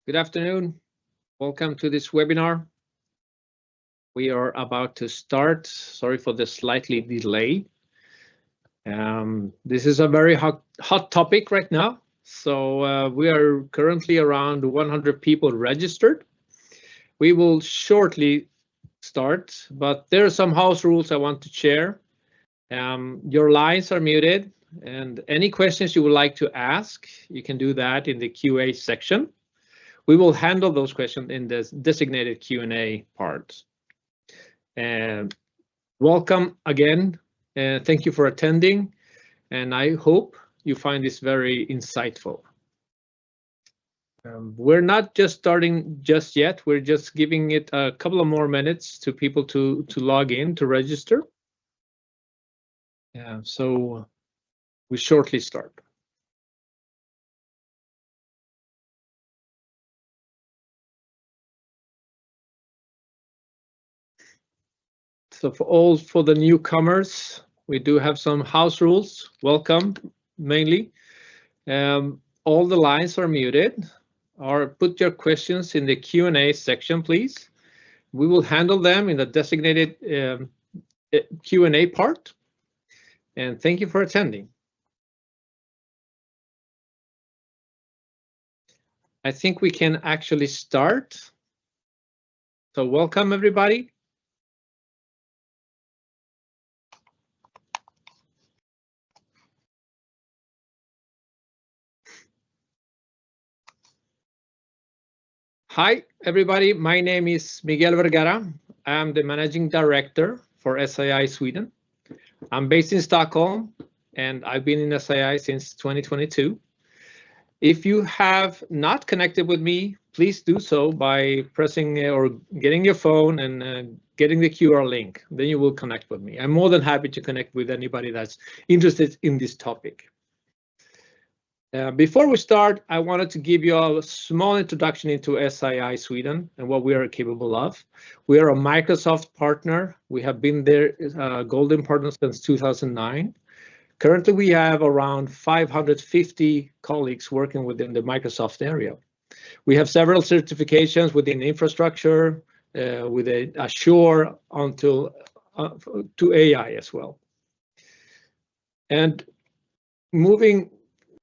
Good afternoon. Welcome to this webinar. We are about to start. Sorry for the slightly delay. This is a very hot topic right now. So we are currently around 100 people registered. We will shortly start, but there are some house rules I want to share. Your lines are muted, and any questions you would like to ask, you can do that in the QA section. We will handle those questions in the designated Q&A part. And welcome again. Thank you for attending, and I hope you find this very insightful. We're not just starting just yet. We're just giving it a couple of more minutes to people to log in, to register. So we shortly start. So for the newcomers, we do have some house rules. Welcome, mainly. All the lines are muted. Or put your questions in the Q&A section, please. We will handle them in the designated Q&A part. And thank you for attending. I think we can actually start. So welcome, everybody. Hi, everybody. My name is Miguel Vergara. I am the Managing Director for SAI Sweden. I'm based in Stockholm, and I've been in SAI since 2022. If you have not connected with me, please do so by pressing or getting your phone and getting the QR link. Then you will connect with me. I'm more than happy to connect with anybody that's interested in this topic. Before we start, I wanted to give you a small introduction into SAI Sweden and what we are capable of. We are a Microsoft partner. We have been their golden partner since 2009. Currently, we have around 550 colleagues working within the Microsoft area. We have several certifications within infrastructure, with Azure until to AI as well. And moving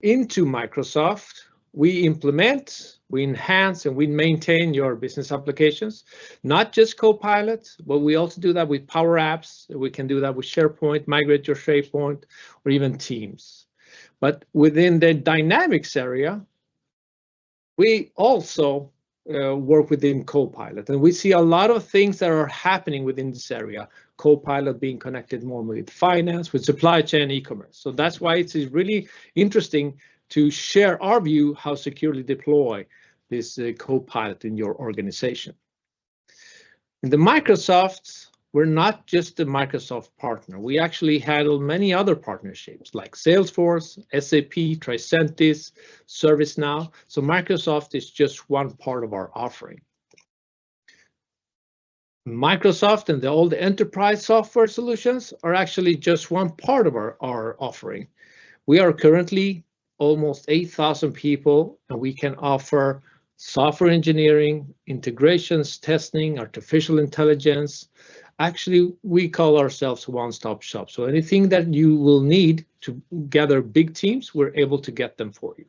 into Microsoft, we implement, we enhance, and we maintain your business applications, not just Copilot, but we also do that with Power Apps. We can do that with SharePoint, migrate your SharePoint, or even Teams. But within the Dynamics area, we also work within Copilot, and we see a lot of things that are happening within this area. Copilot being connected more with finance, with supply chain, e-commerce. So that's why it's really interesting to share our view how securely deploy this Copilot in your organization. In the Microsoft, we're not just a Microsoft partner. We actually handle many other partnerships like Salesforce, SAP, Tricentis, ServiceNow. So Microsoft is just one part of our offering. Microsoft and all the enterprise software solutions are actually just one part of our offering. We are currently almost 8,000 people, and we can offer software engineering, integrations, testing, artificial intelligence. Actually, we call ourselves one-stop shop. So anything that you will need to gather big teams, we're able to get them for you.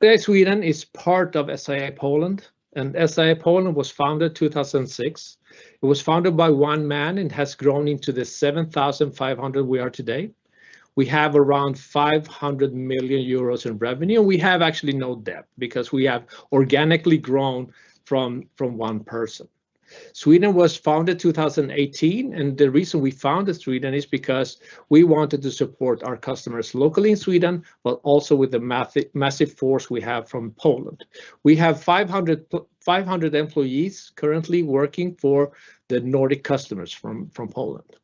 SAI Sweden is part of SAI Poland, and SAI Poland was founded 2006. It was founded by one man and has grown into the 7,500 we are today. We have around 500 million euros in revenue. We have actually no debt because we have organically grown from one person. Sweden was founded 2018, and the reason we founded Sweden is because we wanted to support our customers locally in Sweden, but also with the massive force we have from Poland. We have 500 employees currently working for the Nordic customers from Poland.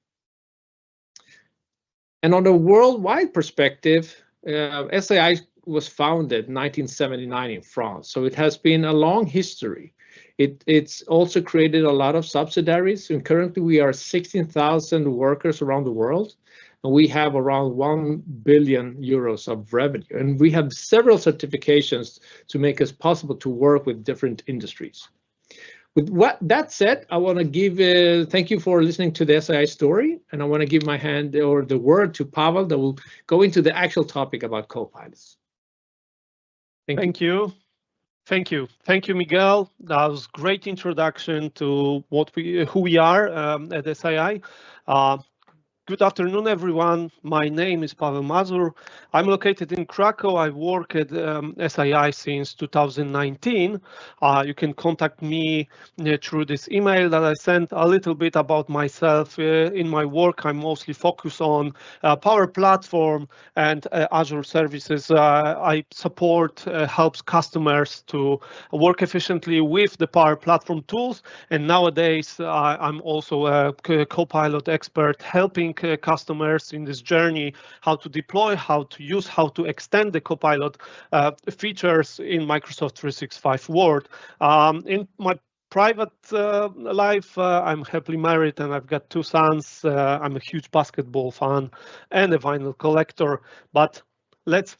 And on a worldwide perspective, SAI was founded in 1979 in France, so it has been a long history. It's also created a lot of subsidiaries, and currently we are 16,000 workers around the world, and we have around 1 billion euros of revenue. And we have several certifications to make it possible to work with different industries. With that said, I want to give thank you for listening to the SAI story, and I want to give my hand or the word to Pavel that will go into the actual topic about copilots. Thank you. Thank you, Miguel. That was a great introduction to who we are at SAI. Good afternoon, everyone. My name is Pavel Mazur. I'm located in Krakow. I work at SAI since 2019. You can contact me through this email that I sent. A little bit about myself. In my work, I'm mostly focused on Power Platform and Azure services. I support, helps customers to work efficiently with the Power Platform tools. And nowadays, I'm also a Copilot expert, helping customers in this journey, how to deploy, how to use, how to extend the Copilot features in Microsoft 365 Word. In my private life, I'm happily married and I've got 2 sons. I'm a huge basketball fan and a vinyl collector. But let's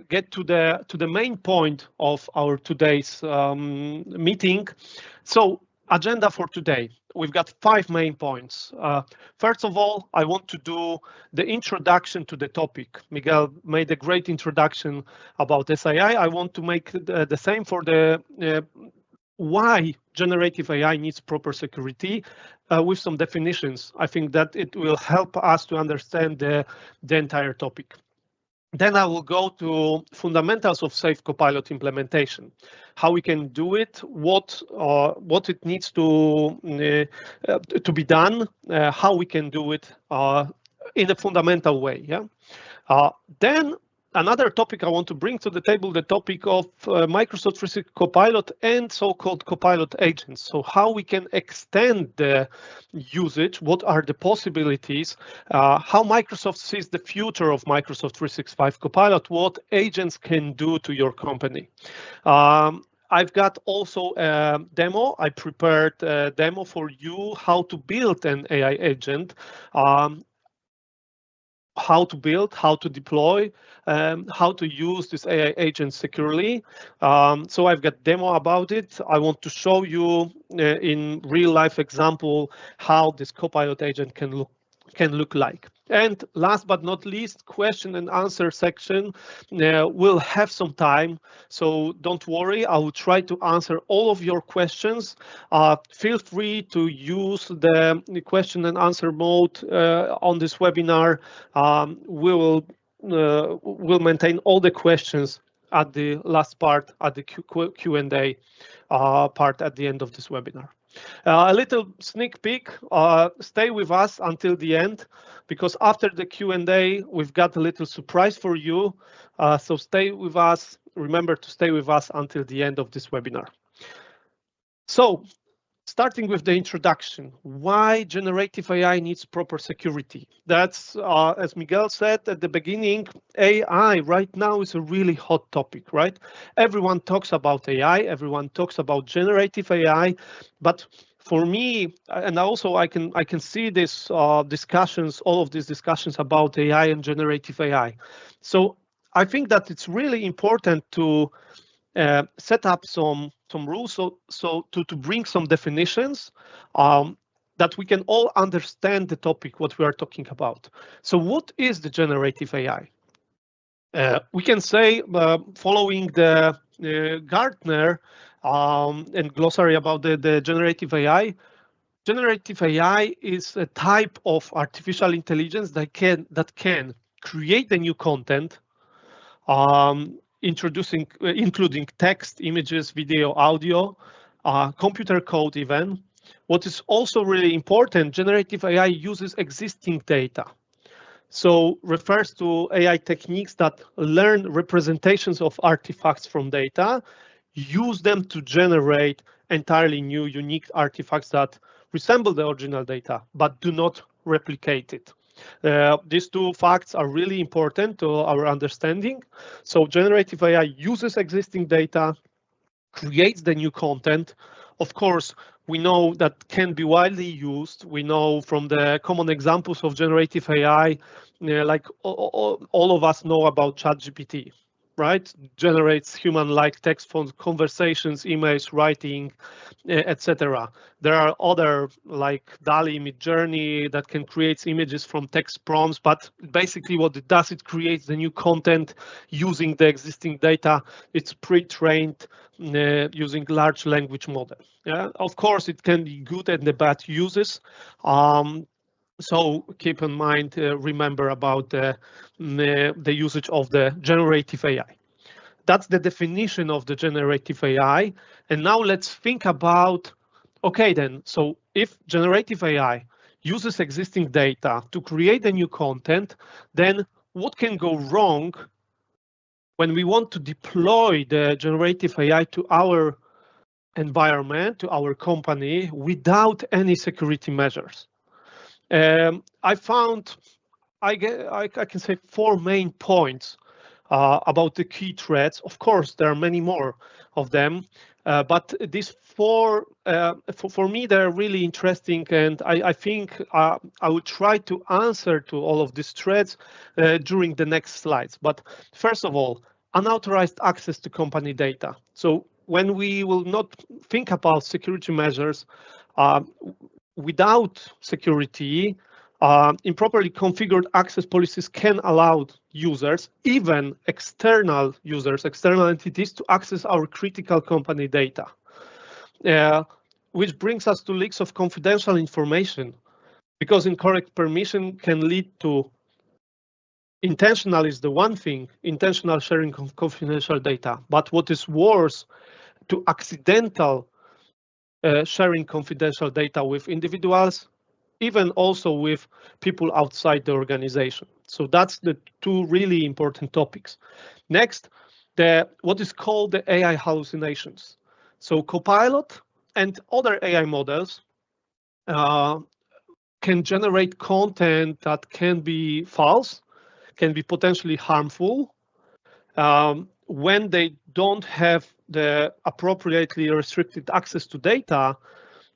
get to the main point of our today's meeting. So, agenda for today. We've got 5 main points. First of all, I want to do the introduction to the topic. Miguel made a great introduction about SAI. I want to make the same for the why generative AI needs proper security with some definitions. I think that it will help us to understand the entire topic. Then I will go to fundamentals of safe Copilot implementation, how we can do it, what it needs to be done, how we can do it in a fundamental way. Yeah. Then another topic I want to bring to the table, the topic of Microsoft 365 Copilot and so-called Copilot agents. So how we can extend the usage, what are the possibilities, how Microsoft sees the future of Microsoft 365 Copilot, what agents can do to your company. I've got also a demo. I prepared a demo for you how to build an AI agent. How to build, how to deploy, how to use this AI agent securely. So I've got demo about it. I want to show you in real life example how this Copilot agent can look like. And last but not least, question and answer section. We'll have some time, so don't worry. I will try to answer all of your questions. Feel free to use the question and answer mode on this webinar. We'll maintain all the questions at the last part, at the Q&A part at the end of this webinar. A little sneak peek, stay with us until the end, because after the Q&A, we've got a little surprise for you. So stay with us. Remember to stay with us until the end of this webinar. So, starting with the introduction, why generative AI needs proper security? That's, as Miguel said at the beginning, AI right now is a really hot topic, right? Everyone talks about AI, everyone talks about generative AI, but for me, and also I can see this discussions, all of these discussions about AI and generative AI. So I think that it's really important to set up some rules, so to bring some definitions that we can all understand the topic, what we are talking about. So what is the generative AI? We can say, following the Gartner and glossary about the generative AI is a type of artificial intelligence that can create the new content, including text, images, video, audio, computer code even. What is also really important, generative AI uses existing data. So refers to AI techniques that learn representations of artifacts from data, use them to generate entirely new, unique artifacts that resemble the original data, but do not replicate it. These 2 facts are really important to our understanding. So generative AI uses existing data, creates the new content. Of course, we know that can be widely used. We know from the common examples of generative AI, like all of us know about ChatGPT, right? Generates human-like text from conversations, emails, writing, etc. There are other like DALL-E, Midjourney that can create images from text prompts, but basically what it does, it creates the new content using the existing data. It's pre-trained using large language model. Yeah, of course, it can be good and the bad uses. So keep in mind, remember about the usage of the generative AI. That's the definition of the generative AI. And now let's think about, okay, then, so if generative AI uses existing data to create a new content, then what can go wrong when we want to deploy the generative AI to our environment, to our company, without any security measures? I found, I can say 4 main points about the key threats. Of course, there are many more of them, but these 4, for me, they're really interesting, and I think I will try to answer to all of these threats during the next slides. But first of all, unauthorized access to company data. So when we will not think about security measures, without security, improperly configured access policies can allow users, even external users, external entities, to access our critical company data, which brings us to leaks of confidential information, because incorrect permission can lead to intentional is the one thing, intentional sharing of confidential data, but what is worse, to accidental sharing confidential data with individuals, even also with people outside the organization. So that's the 2 really important topics. Next, what is called the AI hallucinations. So Copilot and other AI models can generate content that can be false, can be potentially harmful. When they don't have the appropriately restricted access to data,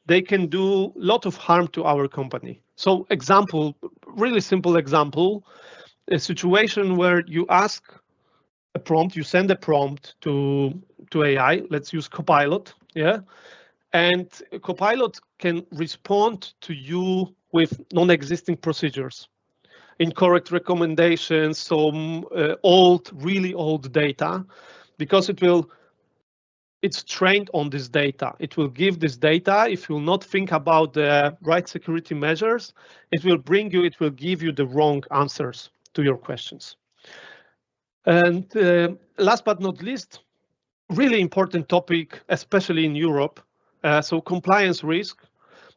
they can do a lot of harm to our company. So example, really simple example, a situation where you ask a prompt, you send a prompt to AI, let's use Copilot, yeah? And Copilot can respond to you with non-existing procedures, incorrect recommendations, some really old data, because it's trained on this data. It will give this data. If you will not think about the right security measures, it will give you the wrong answers to your questions. And last but not least, really important topic, especially in Europe. So compliance risk.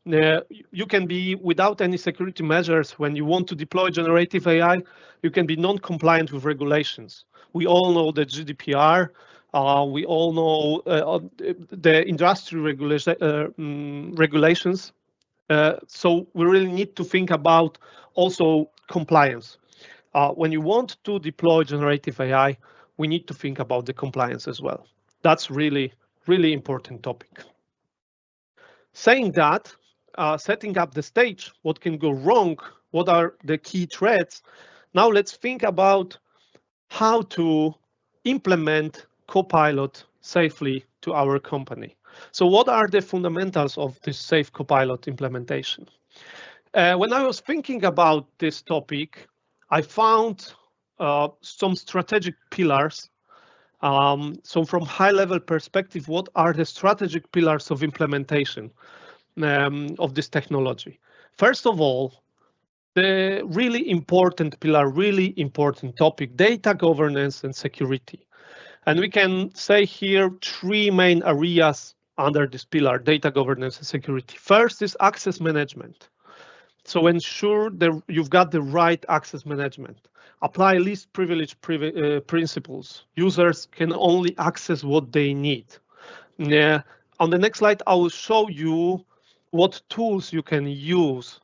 You can be without any security measures when you want to deploy generative AI. You can be non-compliant with regulations. We all know the GDPR. We all know the industry regulations. So we really need to think about also compliance. When you want to deploy generative AI, we need to think about the compliance as well. That's really, really important topic. Saying that, setting up the stage, what can go wrong, what are the key threats? Now let's think about how to implement Copilot safely to our company. So what are the fundamentals of this safe Copilot implementation? When I was thinking about this topic, I found some strategic pillars. So from high-level perspective, what are the strategic pillars of implementation of this technology? First of all, the really important pillar, really important topic, data governance and security. And we can say here 3 main areas under this pillar, data governance and security. First is access management. So ensure that you've got the right access management. Apply least privilege principles. Users can only access what they need. On the next slide, I will show you what tools you can use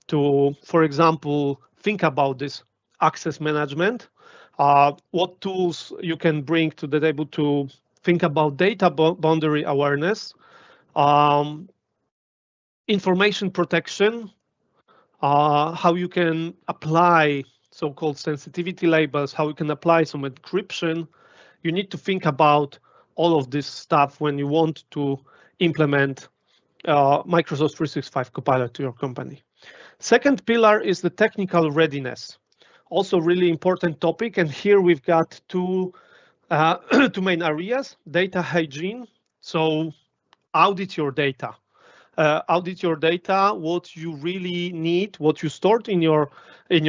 to, for example, think about this access management. What tools you can bring to the table to think about data boundary awareness. information protection, how you can apply so-called sensitivity labels, how you can apply some encryption. You need to think about all of this stuff when you want to implement Microsoft 365 Copilot to your company. Second pillar is the technical readiness. Also really important topic, and here we've got two main areas: data hygiene. So audit your data. Audit your data, what you really need, what you stored in your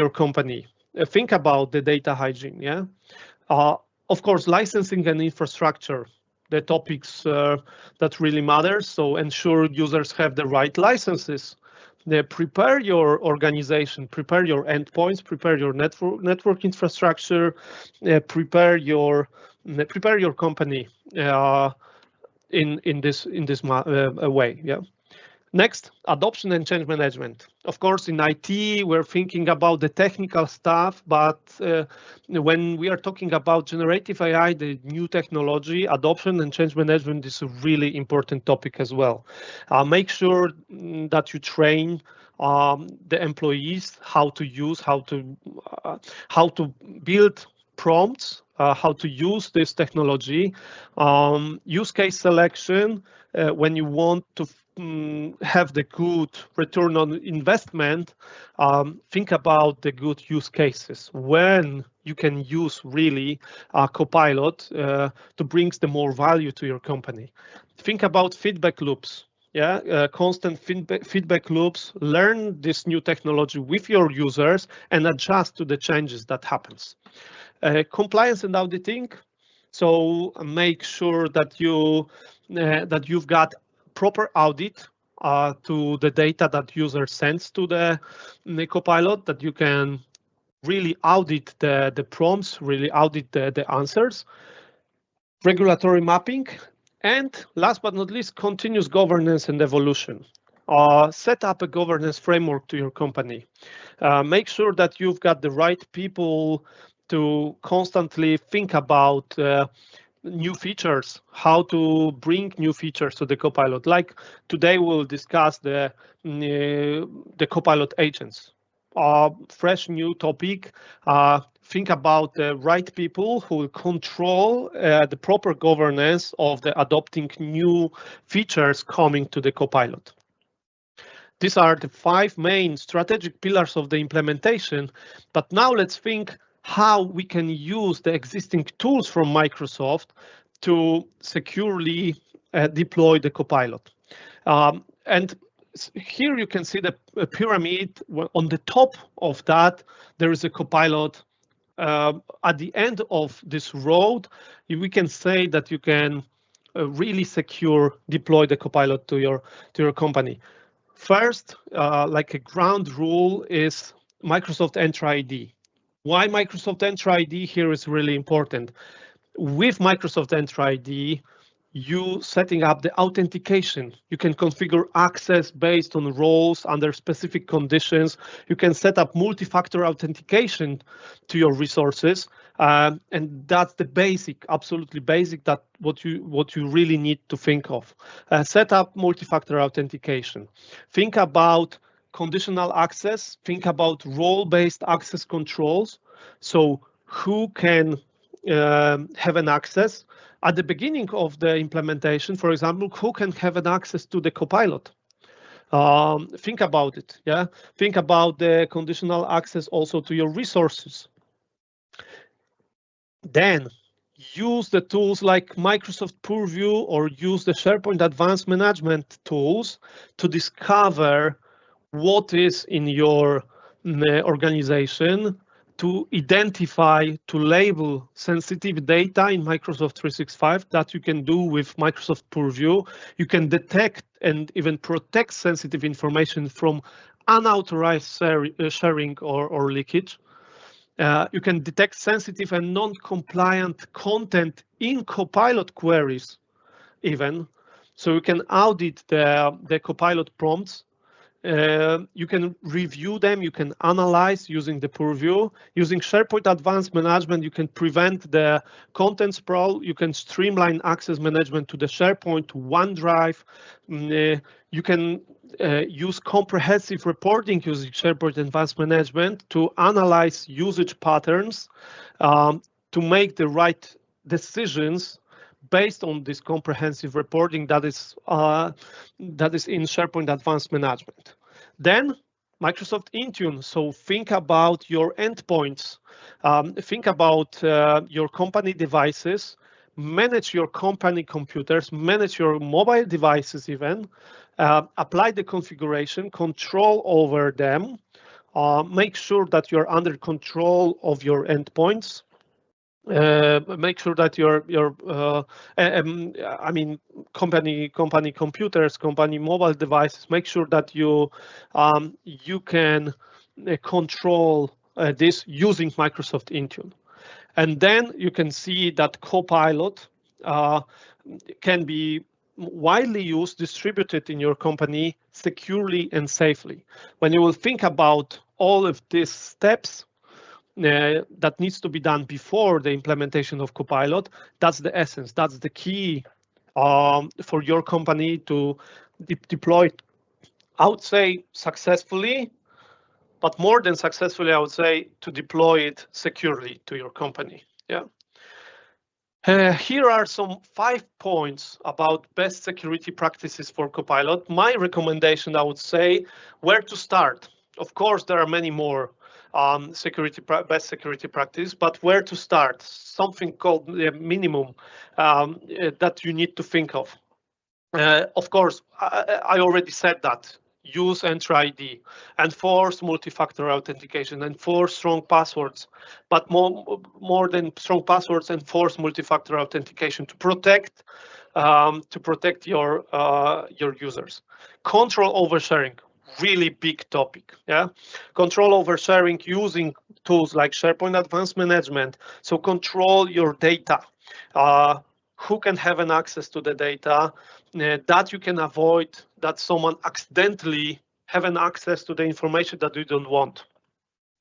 company. Think about the data hygiene. Yeah. Of course, licensing and infrastructure, the topics that really matter. So ensure users have the right licenses. Prepare your organization, prepare your endpoints, prepare your network infrastructure, prepare your company in this way. Yeah. Next, adoption and change management. Of course, in IT, we're thinking about the technical stuff, but when we are talking about generative AI, the new technology, adoption and change management is a really important topic as well. Make sure that you train the employees how to use, how to build prompts, how to use this technology, use case selection when you want to have the good return on investment. Think about the good use cases when you can use really Copilot to bring the more value to your company. Think about feedback loops. Yeah, constant feedback loops. Learn this new technology with your users and adjust to the changes that happens. Compliance and auditing. So make sure that you've got proper audit to the data that user sends to the Copilot, that you can really audit the prompts, really audit the answers. Regulatory mapping. And last but not least, continuous governance and evolution. Set up a governance framework to your company. Make sure that you've got the right people to constantly think about new features, how to bring new features to the Copilot. Like today, we'll discuss the Copilot agents. Fresh new topic. Think about the right people who will control the proper governance of the adopting new features coming to the Copilot. These are the 5 main strategic pillars of the implementation. But now let's think how we can use the existing tools from Microsoft to securely deploy the Copilot. And here you can see the pyramid. On the top of that, there is a Copilot. At the end of this road, we can say that you can really secure deploy the Copilot to your company. First, like a ground rule is Microsoft Entra ID. Why Microsoft Entra ID here is really important. With Microsoft Entra ID, you setting up the authentication. You can configure access based on roles under specific conditions. You can set up multi-factor authentication to your resources, and that's the basic, absolutely basic. That what you really need to think of. Set up multi-factor authentication. Think about conditional access. Think about role-based access controls. So who can have an access at the beginning of the implementation? For example, who can have an access to the Copilot? Think about it. Yeah. Think about the conditional access also to your resources. Then use the tools like Microsoft Purview or use the SharePoint Advanced Management tools to discover what is in your organization, to identify, to label sensitive data in Microsoft 365 that you can do with Microsoft Purview. You can detect and even protect sensitive information from unauthorized sharing or leakage. You can detect sensitive and non-compliant content in Copilot queries even. So you can audit the Copilot prompts. You can review them, you can analyze using the Purview. Using SharePoint Advanced Management, you can prevent the content sprawl. You can streamline access management to the SharePoint, OneDrive. You can use comprehensive reporting using SharePoint Advanced Management to analyze usage patterns, to make the right decisions based on this comprehensive reporting that is in SharePoint Advanced Management. Then Microsoft Intune. So think about your endpoints, think about your company devices, manage your company computers, manage your mobile devices even, apply the configuration, control over them, make sure that you're under control of your endpoints, make sure that your company computers, company mobile devices, make sure that you can control this using Microsoft Intune. And then you can see that Copilot can be widely used, distributed in your company securely and safely. When you will think about all of these steps that needs to be done before the implementation of Copilot, that's the essence, that's the key for your company to deploy it, I would say, successfully, but more than successfully, I would say, to deploy it securely to your company. Yeah. Here are some 5 points about best security practices for Copilot. My recommendation, I would say, where to start. Of course, there are many more best security practice, but where to start? Something called the minimum that you need to think of. Of course, I already said that. Use Entra ID, enforce multi-factor authentication, enforce strong passwords, but more than strong passwords, enforce multi-factor authentication to protect your users. Control oversharing, really big topic. Yeah, control oversharing using tools like SharePoint Advanced Management. So control your data. Who can have an access to the data, that you can avoid that someone accidentally have an access to the information that you don't want.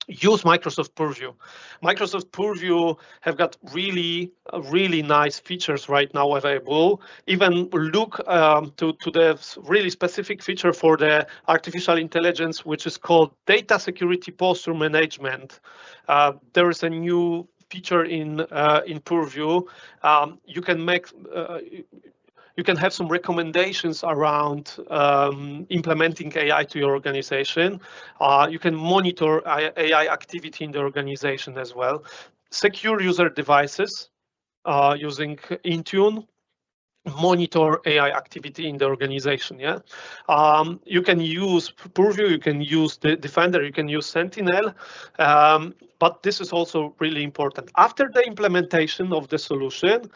Use Microsoft Purview. Microsoft Purview have got really nice features right now available. Even look to the really specific feature for the artificial intelligence, which is called Data Security Posture Management. There is a new feature in Purview. You can have some recommendations around implementing AI to your organization. You can monitor AI activity in the organization as well. Secure user devices using Intune. Monitor AI activity in the organization. Yeah, you can use Purview, you can use the Defender, you can use Sentinel, but this is also really important. After the implementation of the solution,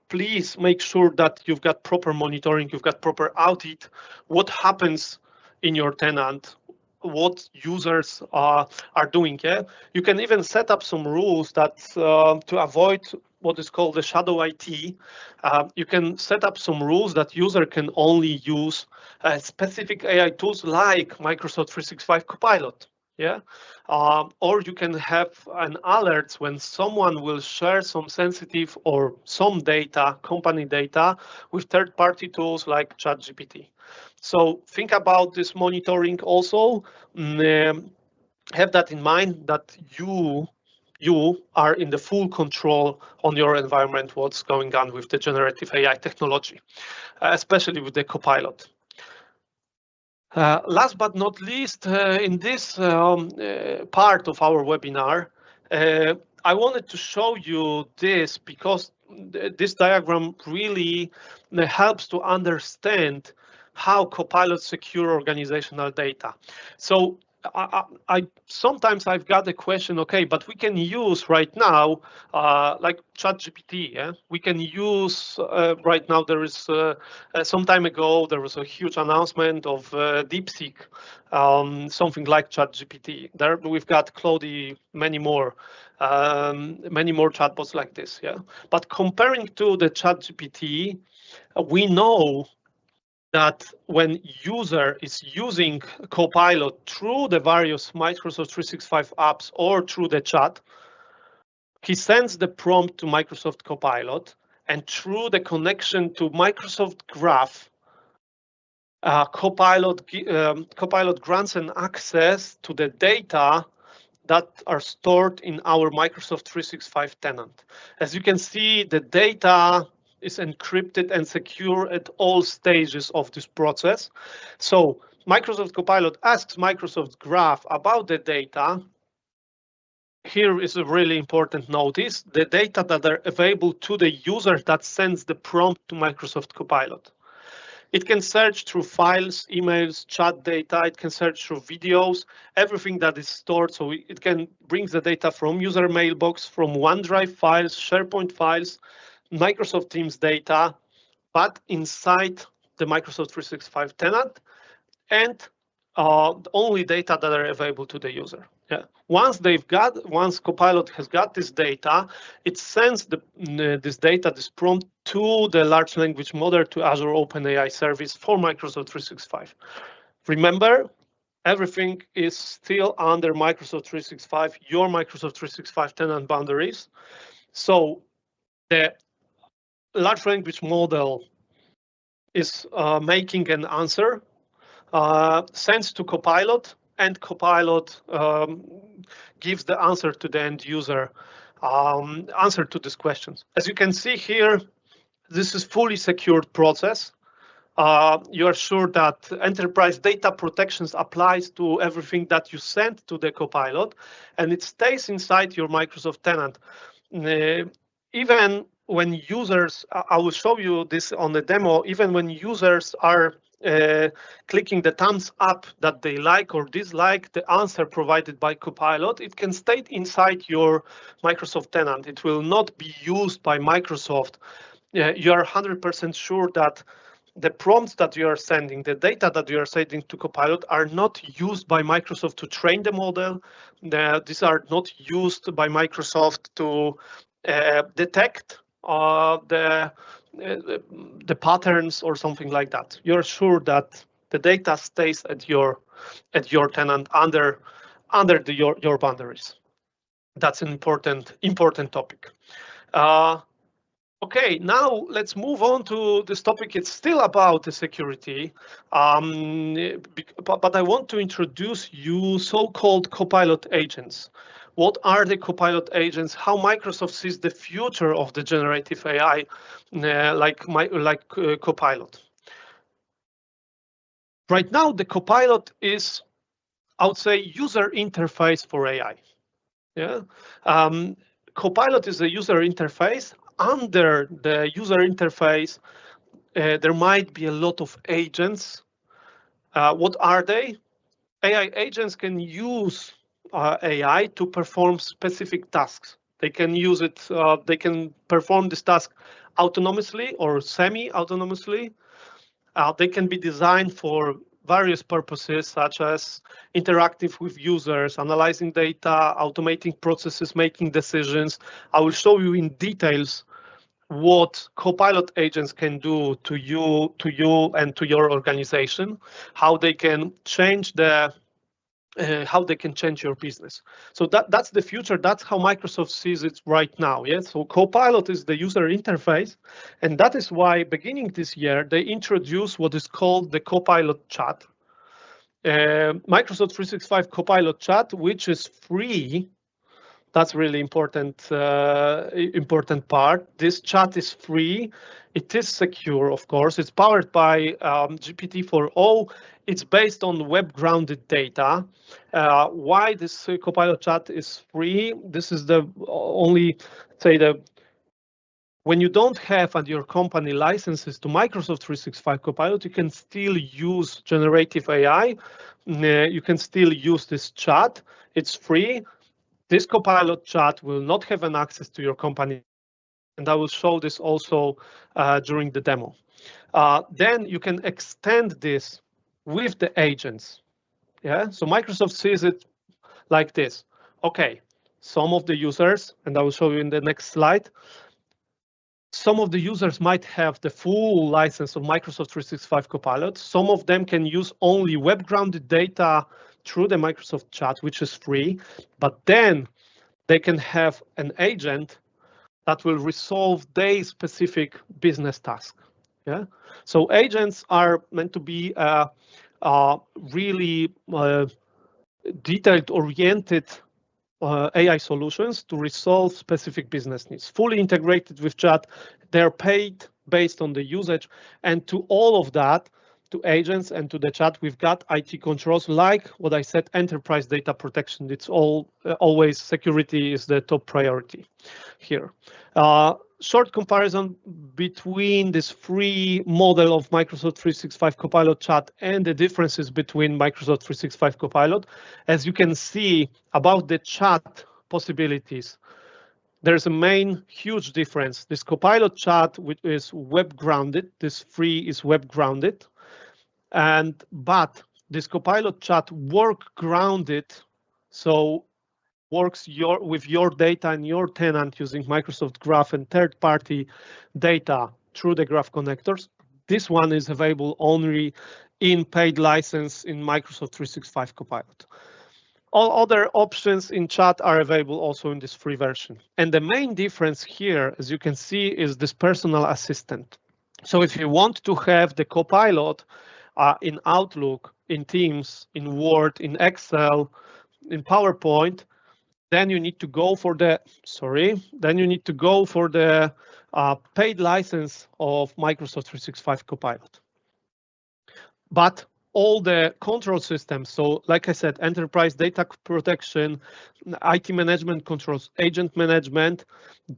please make sure that you've got proper monitoring, you've got proper audit. What happens in your tenant? What users are doing. Yeah, you can even set up some rules that to avoid what is called the shadow IT. You can set up some rules that user can only use specific AI tools like Microsoft 365 Copilot. Yeah, or you can have an alert when someone will share some sensitive or some data, company data, with third-party tools like ChatGPT. So think about this monitoring also. Have that in mind that you are in the full control on your environment, what's going on with the generative AI technology, especially with the Copilot. Last but not least, in this part of our webinar, I wanted to show you this because this diagram really helps to understand how Copilot secure organizational data. So sometimes I've got the question, okay, but we can use right now, like ChatGPT, yeah? We can use, right now there is, some time ago, there was a huge announcement of DeepSeek, something like ChatGPT. There we've got Claude, many more chatbots like this, yeah? But comparing to the ChatGPT, we know that when user is using Copilot through the various Microsoft 365 apps or through the chat, he sends the prompt to Microsoft Copilot, and through the connection to Microsoft Graph, Copilot grants an access to the data that are stored in our Microsoft 365 tenant. As you can see, the data is encrypted and secure at all stages of this process. So Microsoft Copilot asks Microsoft Graph about the data. Here is a really important notice: the data that are available to the user that sends the prompt to Microsoft Copilot. It can search through files, emails, chat data. It can search through videos, everything that is stored. So it can bring the data from user mailbox, from OneDrive files, SharePoint files, Microsoft Teams data, but inside the Microsoft 365 tenant, and only data that are available to the user. Yeah. Once Copilot has got this data, it sends this data, this prompt, to the large language model, to Azure OpenAI service for Microsoft 365. Remember, everything is still under Microsoft 365, your Microsoft 365 tenant boundaries. So the large language model is making an answer, sends to Copilot, and Copilot gives the answer to the end user, answer to these questions. As you can see here, this is fully secured process. You are sure that enterprise data protections applies to everything that you send to the Copilot, and it stays inside your Microsoft tenant. Even when users, I will show you this on the demo, even when users are clicking the thumbs up that they like or dislike the answer provided by Copilot, it can stay inside your Microsoft tenant. It will not be used by Microsoft. You are 100% sure that the prompts that you are sending, the data that you are sending to Copilot, are not used by Microsoft to train the model. These are not used by Microsoft to detect the patterns or something like that. You're sure that the data stays at your tenant under your boundaries. That's an important topic. Okay, now let's move on to this topic. It's still about the security, but I want to introduce you so-called Copilot agents. What are the Copilot agents? How Microsoft sees the future of the generative AI, like Copilot. Right now, the Copilot is, I would say, user interface for AI. Yeah, Copilot is a user interface. Under the user interface, there might be a lot of agents. What are they? AI agents can use AI to perform specific tasks. They can use it. They can perform this task autonomously or semi-autonomously. They can be designed for various purposes, such as interacting with users, analyzing data, automating processes, making decisions. I will show you in details what Copilot agents can do to you and to your organization, how they can change your business. So that's the future. That's how Microsoft sees it right now. Yeah. So Copilot is the user interface, and that is why beginning this year they introduced what is called the Copilot Chat. Microsoft 365 Copilot Chat, which is free. That's really important part. This chat is free. It is secure, of course. It's powered by GPT-4o. It's based on web-grounded data. Why this Copilot Chat is free? This is the only, when you don't have at your company licenses to Microsoft 365 Copilot, you can still use generative AI. You can still use this chat. It's free. This Copilot Chat will not have an access to your company, and I will show this also during the demo. Then you can extend this with the agents. Yeah, so Microsoft sees it like this. Okay, some of the users, and I will show you in the next slide, some of the users might have the full license of Microsoft 365 Copilot. Some of them can use only web-grounded data through the Microsoft Chat, which is free, but then they can have an agent that will resolve their specific business task. Yeah, so agents are meant to be really detailed-oriented AI solutions to resolve specific business needs, fully integrated with chat. They're paid based on the usage, and to all of that, to agents and to the chat, we've got IT controls, like what I said, enterprise data protection. It's always security is the top priority here. Short comparison between this free model of Microsoft 365 Copilot Chat and the differences between Microsoft 365 Copilot. As you can see about the chat possibilities, there's a main huge difference. This Copilot Chat, which is web grounded, this free is web grounded, but this Copilot Chat work grounded, so works with your data and your tenant using Microsoft Graph and third-party data through the Graph connectors. This one is available only in paid license in Microsoft 365 Copilot. All other options in chat are available also in this free version. And the main difference here, as you can see, is this personal assistant. So if you want to have the Copilot in Outlook, in Teams, in Word, in Excel, in PowerPoint, then you need to go for the paid license of Microsoft 365 Copilot. But all the control systems, so like I said, enterprise data protection, IT management controls, agent management,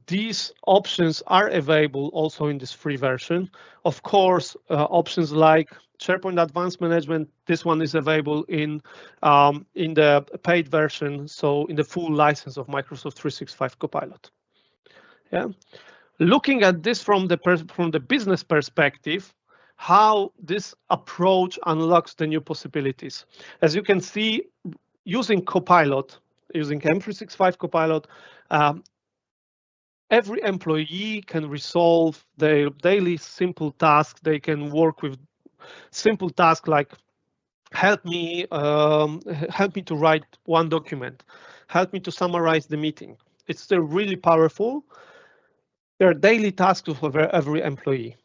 these options are available also in this free version. Of course, options like SharePoint Advanced Management, this one is available in the paid version, so in the full license of Microsoft 365 Copilot. Yeah, looking at this from the business perspective, how this approach unlocks the new possibilities. As you can see, using Copilot, using M365 Copilot, every employee can resolve their daily simple tasks. They can work with simple tasks like help me to write one document, help me to summarize the meeting. It's still really powerful. They're daily tasks of every employee.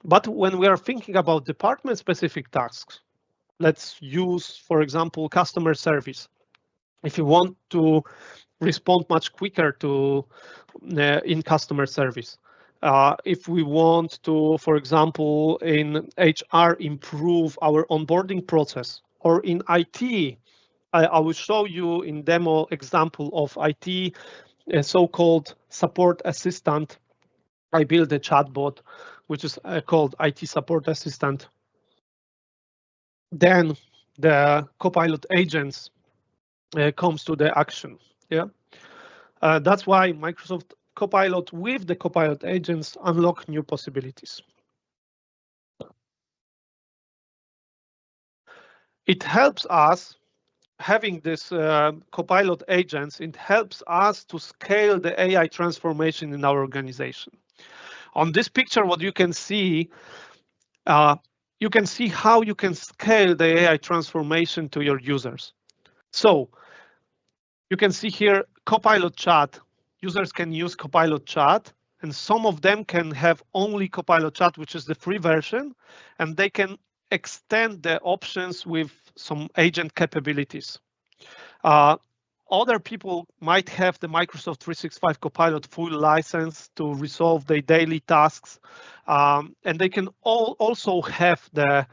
But when we are thinking about department-specific tasks, let's use, for example, customer service. If you want to respond much quicker to in customer service, if we want to, for example, in HR, improve our onboarding process, or in IT, I will show you in demo example of IT, a so-called support assistant. I built a chatbot, which is called IT Support Assistant. Then the Copilot agents comes to the action. Yeah, that's why Microsoft Copilot with the Copilot agents unlock new possibilities. It helps us having this Copilot agents. It helps us to scale the AI transformation in our organization. On this picture, what you can see how you can scale the AI transformation to your users. So you can see here Copilot Chat. Users can use Copilot Chat, and some of them can have only Copilot Chat, which is the free version, and they can extend the options with some agent capabilities. Other people might have the Microsoft 365 Copilot full license to resolve their daily tasks, and they can also have the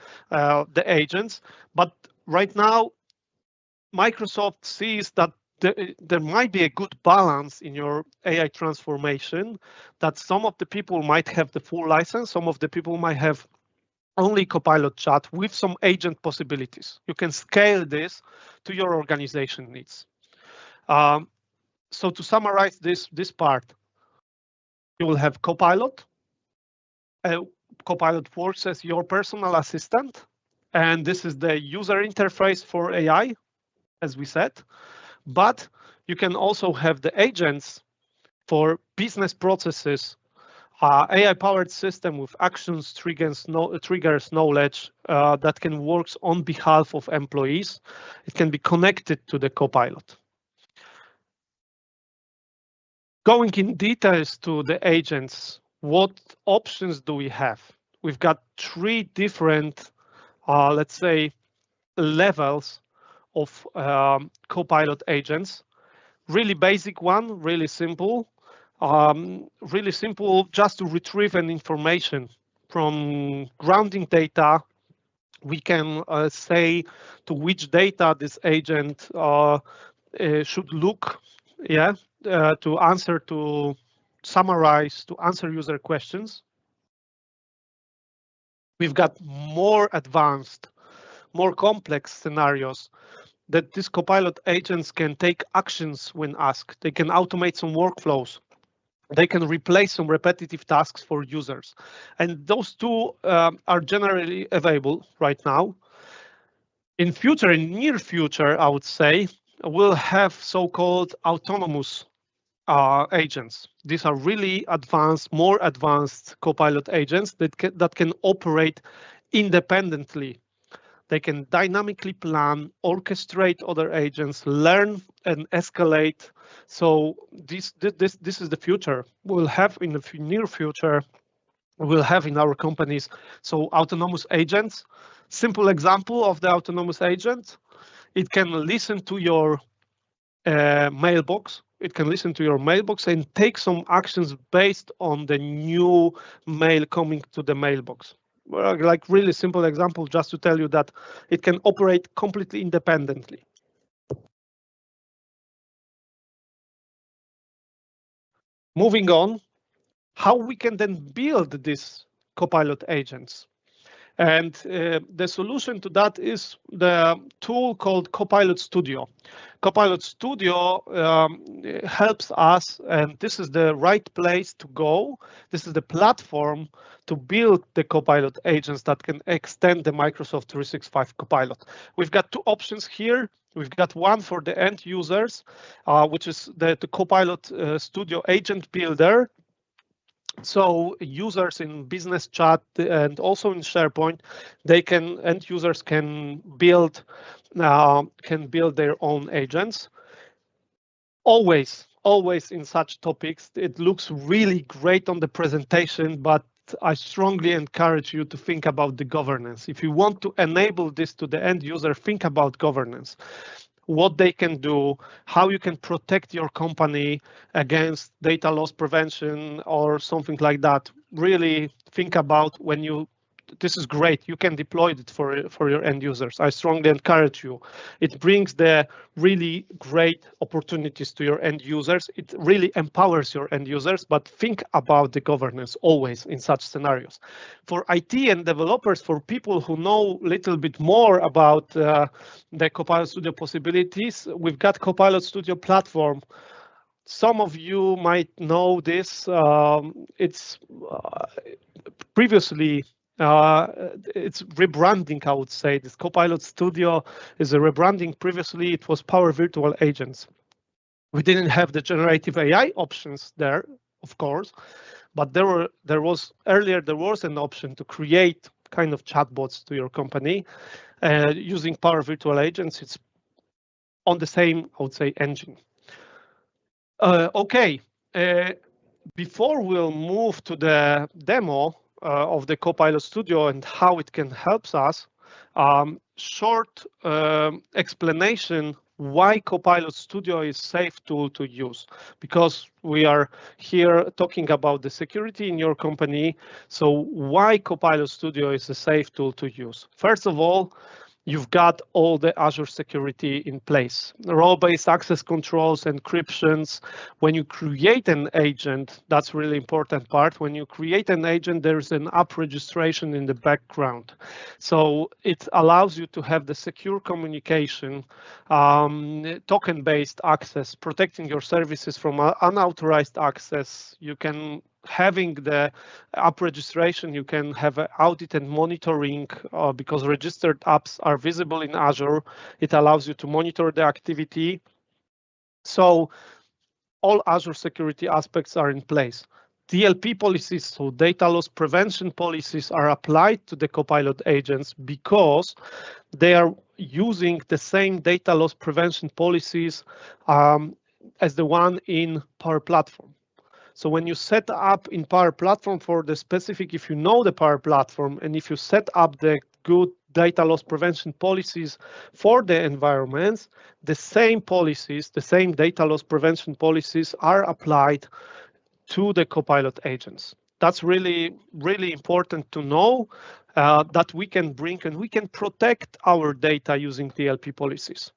agents. But right now, Microsoft sees that there might be a good balance in your AI transformation, that some of the people might have the full license, some of the people might have only Copilot Chat with some agent possibilities. You can scale this to your organization needs. So to summarize this part, you will have Copilot. Copilot works as your personal assistant, and this is the user interface for AI, as we said. But you can also have the agents for business processes, AI-powered system with actions, triggers, knowledge that can work on behalf of employees. It can be connected to the Copilot. Going in details to the agents, what options do we have? we've got 3 different, let's say, levels of Copilot agents. Really basic one, really simple, just to retrieve an information from grounding data. We can say to which data this agent should look, to answer, to summarize, to answer user questions. We've got more advanced, more complex scenarios that these Copilot agents can take actions when asked. They can automate some workflows. They can replace some repetitive tasks for users. And those 2 are generally available right now. In near future, I would say, we'll have so-called autonomous agents. These are really advanced, more advanced Copilot agents that can operate independently. They can dynamically plan, orchestrate other agents, learn and escalate. So this is the future we'll have in the near future. We'll have in our companies. So autonomous agents. Simple example of the autonomous agent: it can listen to your mailbox. It can listen to your mailbox and take some actions based on the new mail coming to the mailbox. Like really simple example, just to tell you that it can operate completely independently. Moving on, how we can then build these Copilot agents. And the solution to that is the tool called Copilot Studio. Copilot Studio helps us, and this is the right place to go. This is the platform to build the Copilot agents that can extend the Microsoft 365 Copilot. We've got 2 options here. We've got one for the end users, which is the Copilot Studio Agent Builder. So users in business chat and also in SharePoint, end users can build their own agents. Always in such topics, it looks really great on the presentation, but I strongly encourage you to think about the governance. If you want to enable this to the end user, think about governance. What they can do, how you can protect your company against data loss prevention or something like that. Really think about this is great. You can deploy it for your end users. I strongly encourage you. It brings the really great opportunities to your end users. It really empowers your end users, but think about the governance always in such scenarios. For IT and developers, for people who know a little bit more about the Copilot Studio possibilities, we've got Copilot Studio platform. Some of you might know this. It's previously it's rebranding, I would say. This Copilot Studio is a rebranding. Previously, it was Power Virtual Agents. We didn't have the generative AI options there, of course, but there was an option to create kind of chatbots to your company using Power Virtual Agents. It's on the same, I would say, engine. Okay, before we'll move to the demo of the Copilot Studio and how it can help us, short explanation why Copilot Studio is safe tool to use, because we are here talking about the security in your company. So why Copilot Studio is a safe tool to use? First of all, you've got all the Azure security in place, role-based access controls, encryptions. When you create an agent, that's really important part. When you create an agent, there's an app registration in the background. So it allows you to have the secure communication, token-based access, protecting your services from unauthorized access. You can having the app registration, you can have audit and monitoring because registered apps are visible in Azure. It allows you to monitor the activity. So all Azure security aspects are in place. DLP policies, so data loss prevention policies, are applied to the Copilot agents because they are using the same data loss prevention policies as the one in Power Platform. So when you set up in Power Platform for the specific, if you know the Power Platform, and if you set up the good data loss prevention policies for the environments, the same policies, the same data loss prevention policies are applied to the Copilot agents. That's really, really important to know that we can bring and we can protect our data using DLP policies.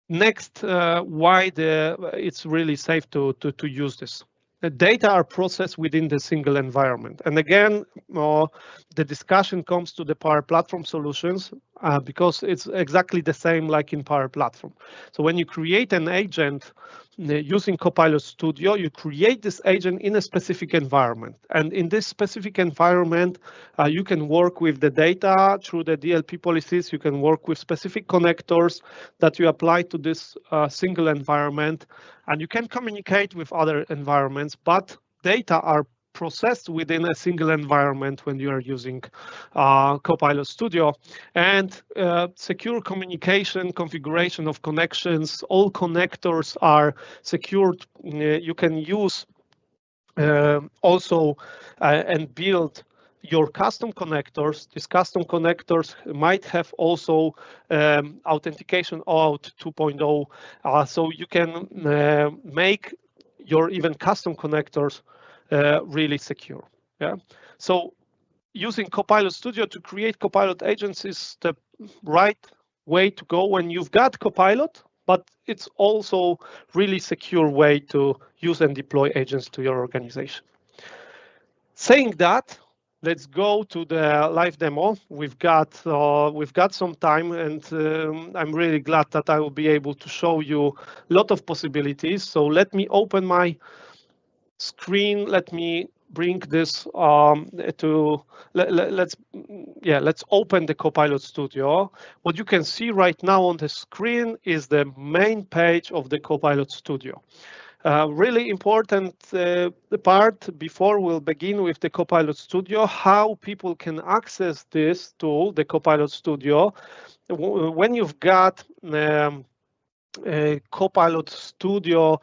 Next, why it's really safe to use this. The data are processed within the single environment. And again, the discussion comes to the Power Platform solutions because it's exactly the same like in Power Platform. So when you create an agent using Copilot Studio, you create this agent in a specific environment. And in this specific environment, you can work with the data through the DLP policies. You can work with specific connectors that you apply to this single environment. And you can communicate with other environments, but data are processed within a single environment when you are using Copilot Studio. And secure communication, configuration of connections, all connectors are secured. You can use also and build your custom connectors. These custom connectors might have also authentication OAuth 2.0, so you can make your even custom connectors really secure. Yeah. So using Copilot Studio to create Copilot agents is the right way to go when you've got Copilot, but it's also really secure way to use and deploy agents to your organization. Saying that, let's go to the live demo. We've got some time, and I'm really glad that I will be able to show you a lot of possibilities. So let me open my screen. Let me bring this let's open the Copilot Studio. What you can see right now on the screen is the main page of the Copilot Studio. Really important part before we'll begin with the Copilot Studio, how people can access this tool, the Copilot Studio. When you've got a Copilot Studio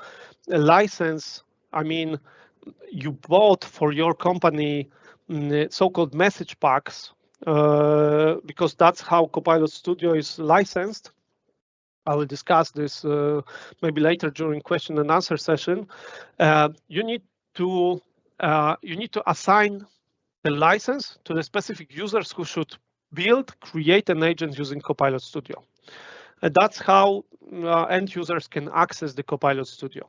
license, I mean, you bought for your company so-called message packs, because that's how Copilot Studio is licensed. I will discuss this maybe later during question and answer session. You need to assign the license to the specific users who should create an agent using Copilot Studio. And that's how end users can access the Copilot Studio.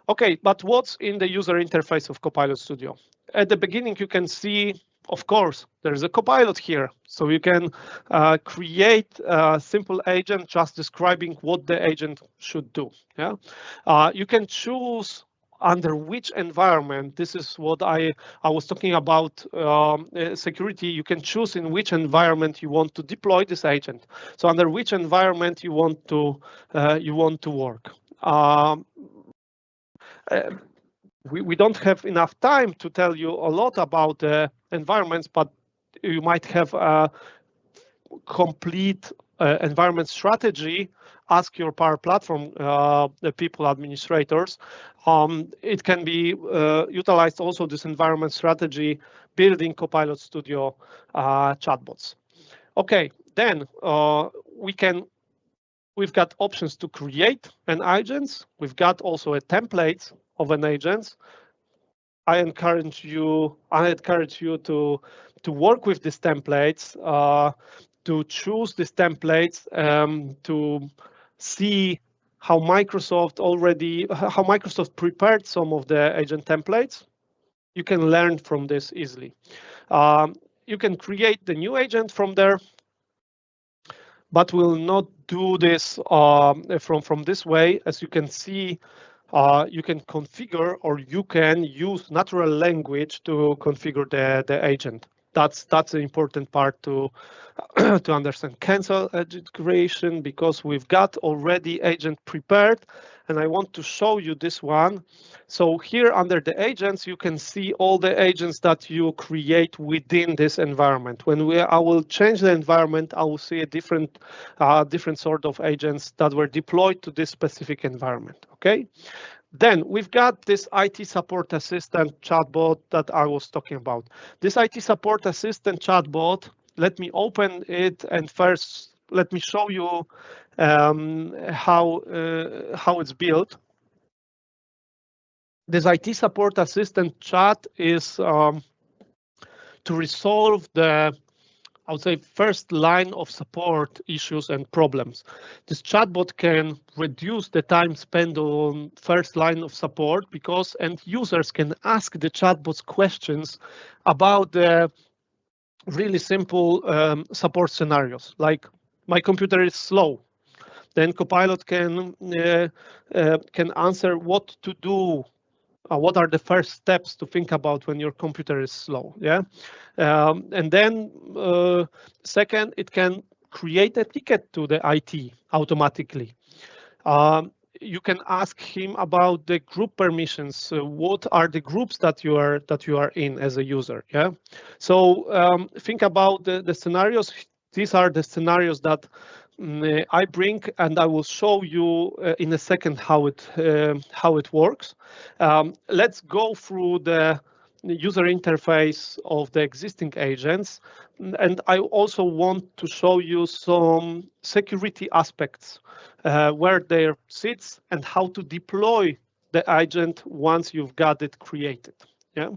Okay, but what's in the user interface of Copilot Studio? At the beginning, you can see, of course, there's a Copilot here. So you can create a simple agent just describing what the agent should do. Yeah, you can choose under which environment. This is what I was talking about security. You can choose in which environment you want to deploy this agent. So under which environment you want to work. We don't have enough time to tell you a lot about the environments, but you might have a complete environment strategy. Ask your Power Platform the people administrators. It can be utilized also, this environment strategy, building Copilot Studio chatbots. Okay, then we've got options to create an agent. We've got also a template of an agent. I encourage you to work with these templates, to choose these templates, to see how Microsoft prepared some of the agent templates. You can learn from this easily. You can create the new agent from there, but we'll not do this from this way. As you can see, you can configure, or you can use natural language to configure the agent. That's an important part to understand. Cancel agent creation, because we've got already agent prepared, and I want to show you this one. So here under the agents, you can see all the agents that you create within this environment. When I will change the environment, I will see a different sort of agents that were deployed to this specific environment. Okay. Then we've got this IT support assistant chatbot that I was talking about. This IT support assistant chatbot, let me open it, and first let me show you how it's built. This IT support assistant chat is to resolve the, I would say, first line of support issues and problems. This chatbot can reduce the time spent on first line of support because end users can ask the chatbots questions about the really simple support scenarios, like my computer is slow. Then Copilot can answer what to do. What are the first steps to think about when your computer is slow? Yeah, and then second, it can create a ticket to the IT automatically. You can ask him about the group permissions. What are the groups that you are in as a user? Yeah, so think about the scenarios. These are the scenarios that I bring, and I will show you in a second how it works. Let's go through the user interface of the existing agents, and I also want to show you some security aspects, where there sits and how to deploy the agent once you've got it created. Yeah.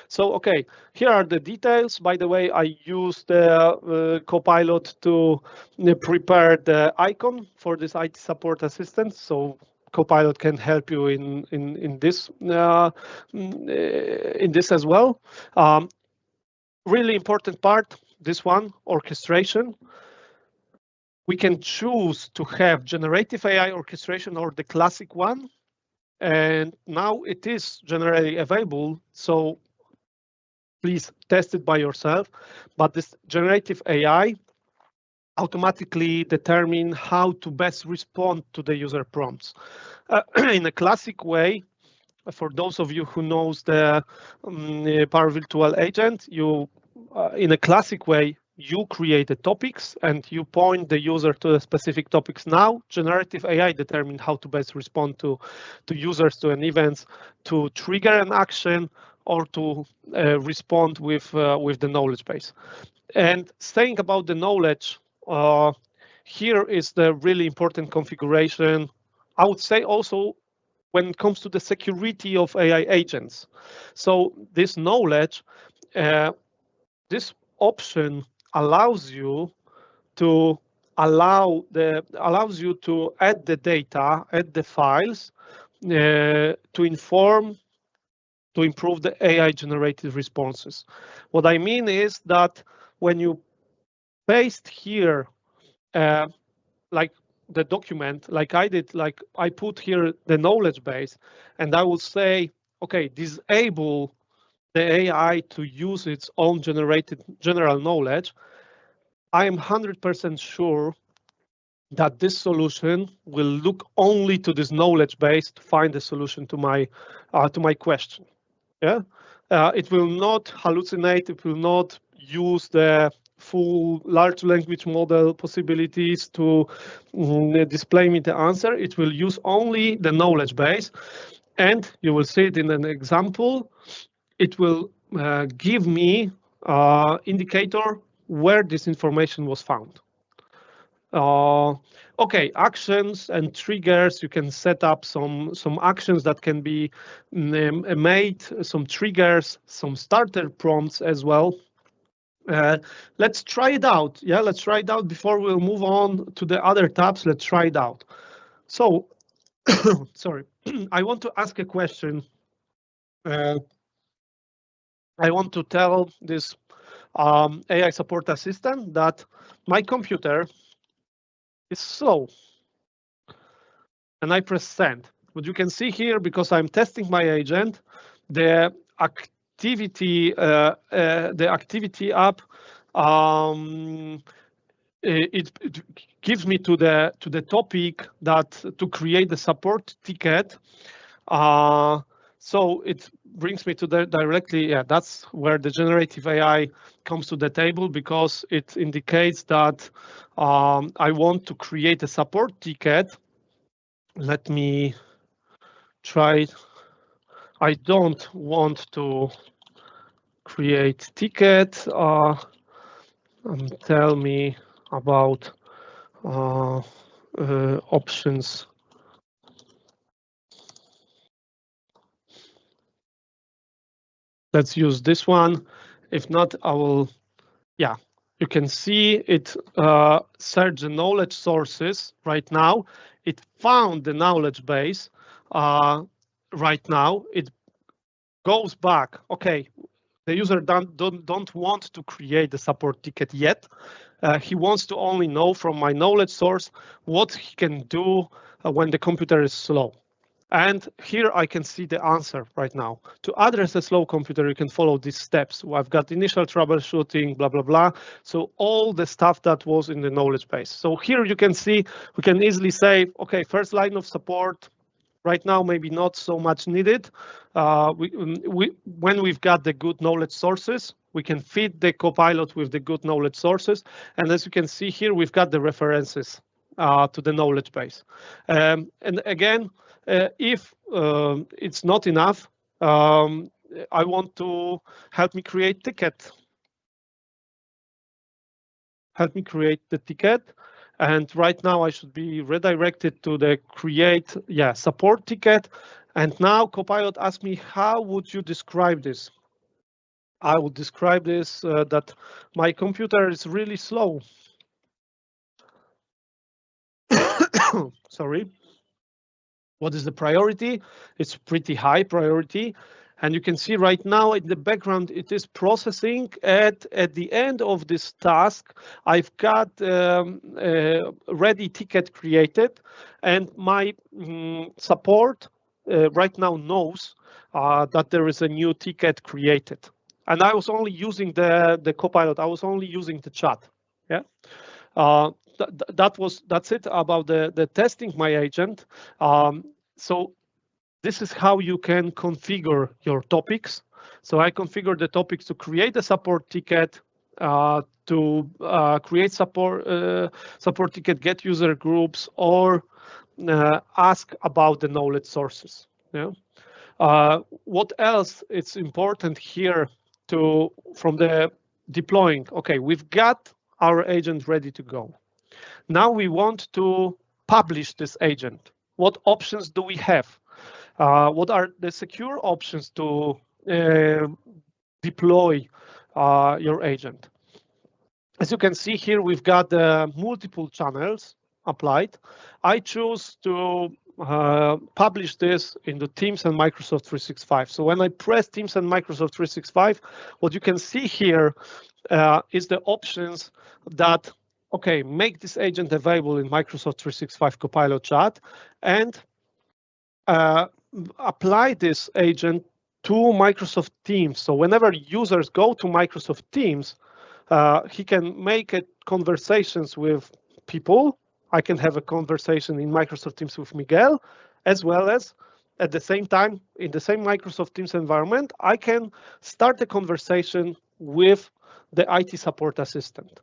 So, okay, here are the details. By the way, I used the Copilot to prepare the icon for this IT support assistant. So Copilot can help you in this as well. Really important part, this one, orchestration. We can choose to have generative AI orchestration or the classic one. And now it is generally available, so please test it by yourself. But this generative AI automatically determine how to best respond to the user prompts. In a classic way, for those of you who knows the Power Virtual Agent, you in a classic way, you create the topics and you point the user to the specific topics. Now, generative AI determine how to best respond to users, to an events, to trigger an action, or to respond with the knowledge base. And saying about the knowledge, here is the really important configuration. I would say also when it comes to the security of AI agents. So this knowledge, this option allows you to add the data, add the files to improve the AI generated responses. What I mean is that when you paste here, like the document, like I did, like I put here the knowledge base, and I will say, okay, disable the AI to use its own generated general knowledge, I am 100% sure that this solution will look only to this knowledge base to find a solution to my question. Yeah, it will not hallucinate. It will not use the full large language model possibilities to display me the answer. It will use only the knowledge base, and you will see it in an example. It will give me indicator where this information was found. Okay, actions and triggers. You can set up some actions that can be made, some triggers, some starter prompts as well. Let's try it out. Yeah, let's try it out before we'll move on to the other tabs. Let's try it out. So, sorry, I want to ask a question. I want to tell this AI support assistant that my computer is slow, and I press send. What you can see here, because I'm testing my agent, the activity app, it gives me to the topic that to create the support ticket. So it brings me to the directly, yeah, that's where the generative AI comes to the table, because it indicates that I want to create a support ticket. Let me try. I don't want to create ticket. Tell me about options. Let's use this one. If not, I will, yeah, you can see it search the knowledge sources right now. It found the knowledge base right now. It goes back. Okay, the user don't want to create the support ticket yet. He wants to only know from my knowledge source what he can do when the computer is slow. And here I can see the answer right now. To address a slow computer, you can follow these steps. I've got initial troubleshooting, blah, blah, blah. So all the stuff that was in the knowledge base. So here you can see, we can easily say, okay, first line of support, right now maybe not so much needed. When we've got the good knowledge sources, we can feed the Copilot with the good knowledge sources. And as you can see here, we've got the references to the knowledge base. And again, if it's not enough, I want to help me create ticket. Help me create the ticket. And right now I should be redirected to the create, support ticket. And now Copilot asks me, how would you describe this? I would describe this that my computer is really slow. Sorry. What is the priority? It's pretty high priority. And you can see right now in the background, it is processing. At the end of this task, I've got a ready ticket created, and my support right now knows that there is a new ticket created. And I was only using the Copilot. I was only using the chat. Yeah. That's it about the testing my agent. So this is how you can configure your topics. So I configure the topics to create a support ticket, to create support ticket, get user groups, or ask about the knowledge sources. Yeah. What else is important here from the deploying? Okay, we've got our agent ready to go. Now we want to publish this agent. What options do we have? What are the secure options to deploy your agent? As you can see here, we've got multiple channels applied. I choose to publish this in the Teams and Microsoft 365. So when I press Teams and Microsoft 365, what you can see here is the options that, okay, make this agent available in Microsoft 365 Copilot chat, and apply this agent to Microsoft Teams. So whenever users go to Microsoft Teams, he can make conversations with people. I can have a conversation in Microsoft Teams with Miguel, as well as at the same time, in the same Microsoft Teams environment, I can start a conversation with the IT support assistant.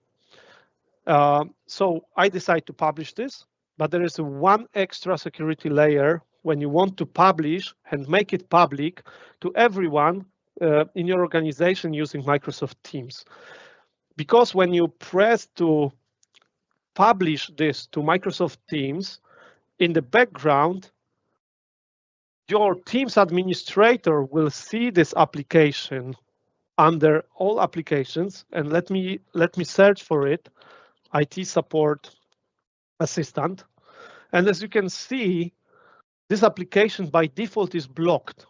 So I decide to publish this, but there is one extra security layer when you want to publish and make it public to everyone in your organization using Microsoft Teams. Because when you press to publish this to Microsoft Teams, in the background, your Teams administrator will see this application under all applications, and let me search for it, IT support assistant. And as you can see, this application by default is blocked.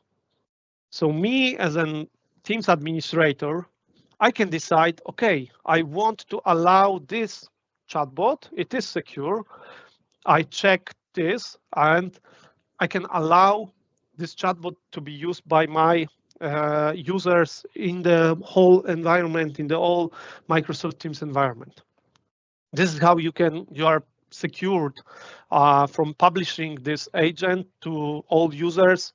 So me as a Teams administrator, I can decide, okay, I want to allow this chatbot, it is secure. I check this and I can allow this chatbot to be used by my users in the whole environment, in the whole Microsoft Teams environment. This is how you are secured from publishing this agent to all users.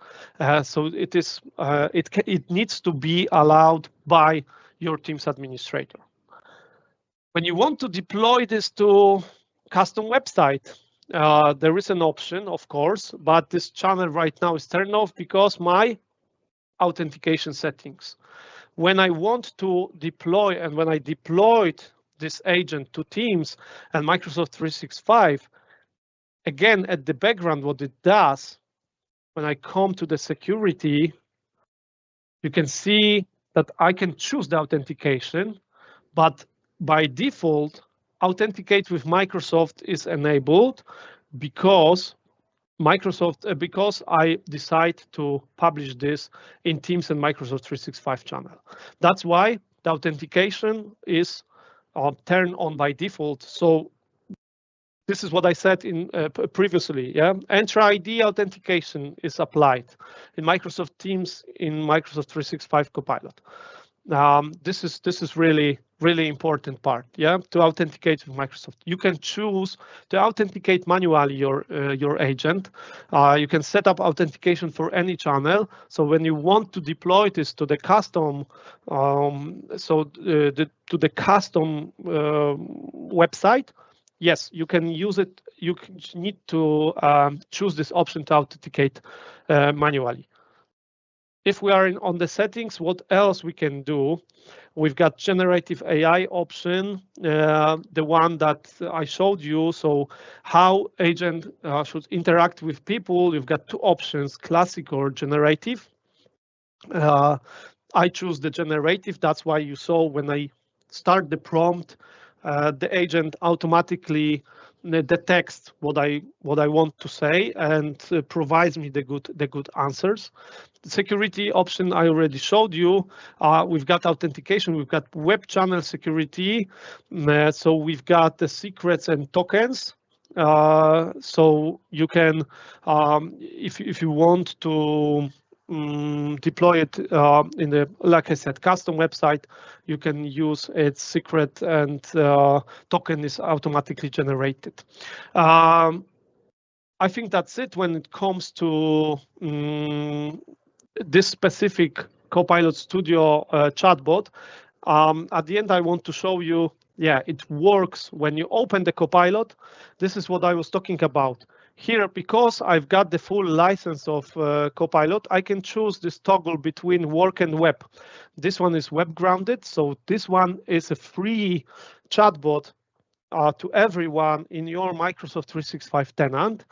So it needs to be allowed by your Teams administrator. When you want to deploy this to custom website, there is an option, of course, but this channel right now is turned off because my authentication settings. When I want to deploy, and when I deployed this agent to Teams and Microsoft 365, again, at the background, what it does, when I come to the security, you can see that I can choose the authentication, but by default, Authenticate with Microsoft is enabled because because I decide to publish this in Teams and Microsoft 365 channel. That's why the authentication is turned on by default. So this is what I said in previously. Yeah, Entra ID authentication is applied in Microsoft Teams, in Microsoft 365 Copilot. This is really important part. Yeah, to authenticate with Microsoft, you can choose to authenticate manually your agent. You can set up authentication for any channel. So when you want to deploy this to the custom, to the custom website, yes, you can use it. You need to choose this option to authenticate manually. If we are on the settings, what else we can do? We've got generative AI option, the one that I showed you. So how agent should interact with people. You've got two options, classic or generative. I choose the generative. That's why you saw when I start the prompt, the agent automatically detects what I want to say and provides me the good answers. The security option I already showed you. We've got authentication. We've got web channel security. So we've got the secrets and tokens. So you can, if you want to deploy it in the, like I said, custom website, you can use its secret, and token is automatically generated. I think that's it when it comes to this specific Copilot Studio chatbot. At the end, I want to show you, yeah, it works when you open the Copilot. This is what I was talking about. Here, because I've got the full license of Copilot, I can choose this toggle between work and web. This one is web grounded, so this one is a free chatbot to everyone in your Microsoft 365 tenant.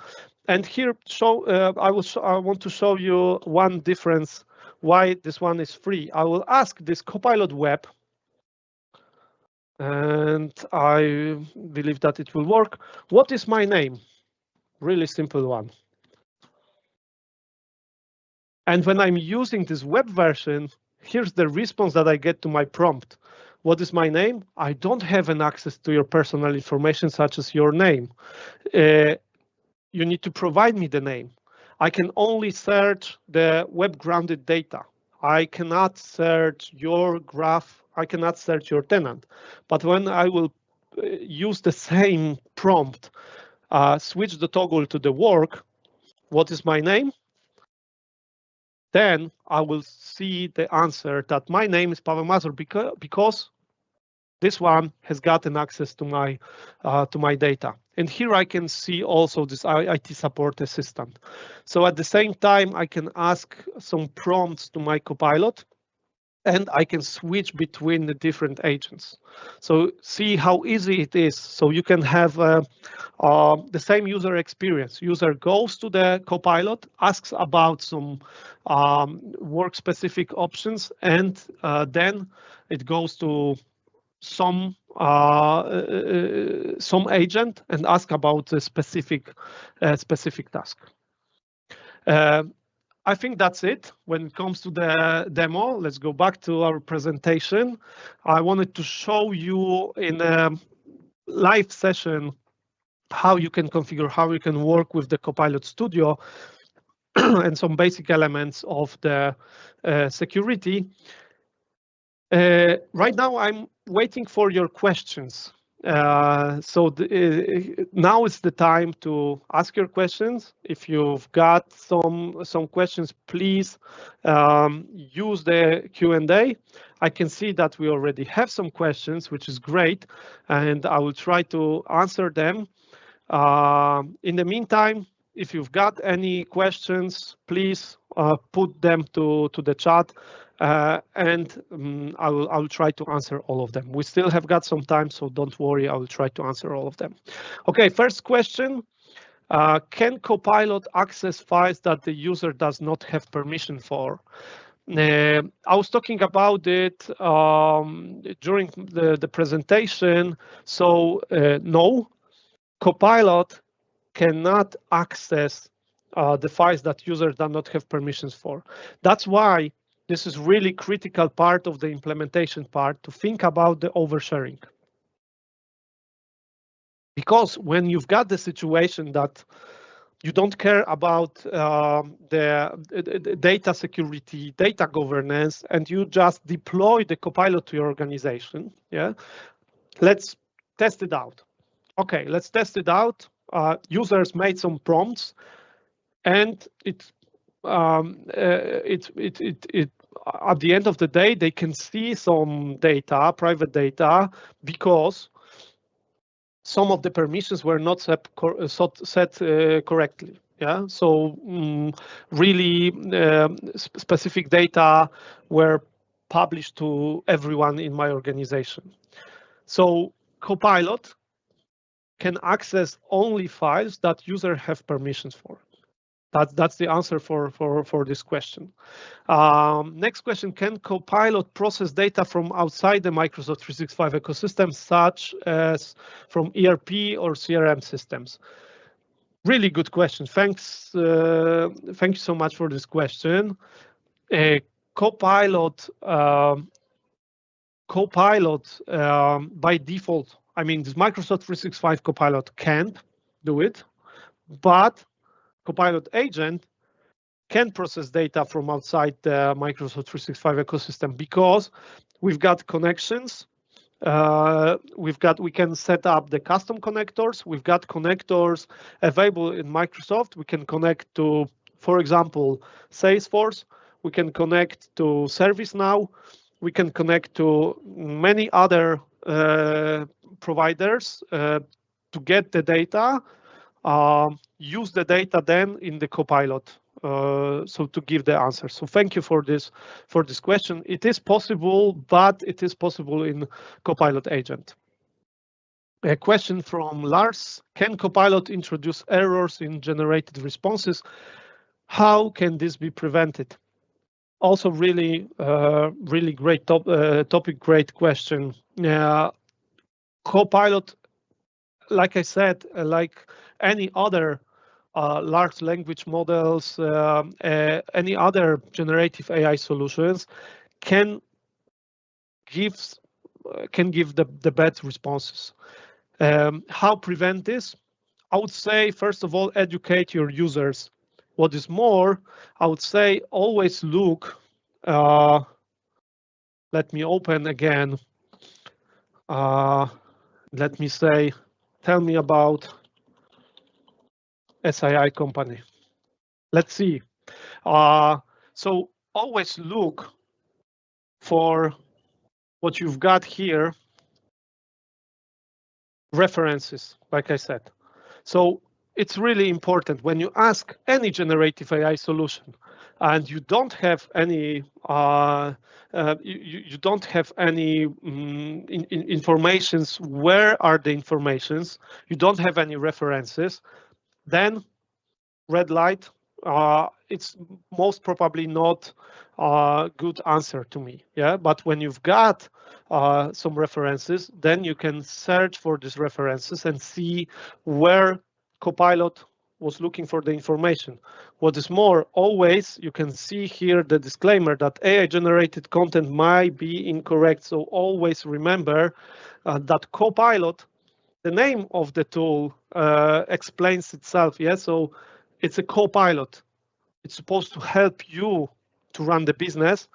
And here, I want to show you one difference why this one is free. I will ask this Copilot web, and I believe that it will work. What is my name? Really simple one. And when I'm using this web version, here's the response that I get to my prompt. What is my name? I don't have an access to your personal information, such as your name. You need to provide me the name. I can only search the web grounded data. I cannot search your graph. I cannot search your tenant. But when I will use the same prompt, switch the toggle to the work, what is my name? Then I will see the answer that my name is Paweł Mazur because this one has gotten access to my data. And here I can see also this IT support assistant. So at the same time, I can ask some prompts to my Copilot, and I can switch between the different agents. So see how easy it is. So you can have the same user experience. User goes to the Copilot, asks about some work-specific options, and then it goes to some agent and ask about a specific task. I think that's it when it comes to the demo. Let's go back to our presentation. I wanted to show you in a live session how you can configure, how you can work with the Copilot Studio and some basic elements of the security. Right now, I'm waiting for your questions. Now is the time to ask your questions. If you've got some questions, please use the Q&A. I can see that we already have some questions, which is great, and I will try to answer them. In the meantime, if you've got any questions, please put them to the chat, and I will try to answer all of them. We still have got some time, so don't worry, I will try to answer all of them. Okay, first question. Can Copilot access files that the user does not have permission for? I was talking about it during the presentation. So no, Copilot cannot access the files that users do not have permissions for. That's why this is really critical part of the implementation part, to think about the oversharing. Because when you've got the situation that you don't care about the data security, data governance, and you just deploy the Copilot to your organization, yeah, let's test it out. Okay, let's test it out. Users made some prompts, and at the end of the day, they can see some data, private data, because some of the permissions were not set correctly. Yeah, so really specific data were published to everyone in my organization. So Copilot can access only files that users have permissions for. That's the answer for this question. Next question, can Copilot process data from outside the Microsoft 365 ecosystem, such as from ERP or CRM systems? Really good question. Thanks. Thank you so much for this question. Copilot by default, I mean, this Microsoft 365 Copilot can't do it, but Copilot agent can process data from outside the Microsoft 365 ecosystem, because we've got connections. We can set up the custom connectors. We've got connectors available in Microsoft. We can connect to, for example, Salesforce. We can connect to ServiceNow. We can connect to many other providers to get the data. Use the data then in the Copilot, so to give the answer. So thank you for this question. It is possible, but it is possible in Copilot agent. A question from Lars: can Copilot introduce errors in generated responses? How can this be prevented? Also, really great topic, great question. Copilot, like I said, like any other large language models, any other generative AI solutions, can give the bad responses. How prevent this? I would say, first of all, educate your users. What is more, I would say always look. Let me open again. Let me say, tell me about SII company. Let's see. So always look for what you've got here, references, like I said. So it's really important when you ask any generative AI solution and you don't have any informations. Where are the informations? You don't have any references. Then red light. It's most probably not a good answer to me. Yeah, but when you've got some references, then you can search for these references and see where Copilot was looking for the information. What is more, always you can see here the disclaimer that AI generated content might be incorrect. So always remember that Copilot, the name of the tool explains itself. Yeah, so it's a Copilot. It's supposed to help you to run the business.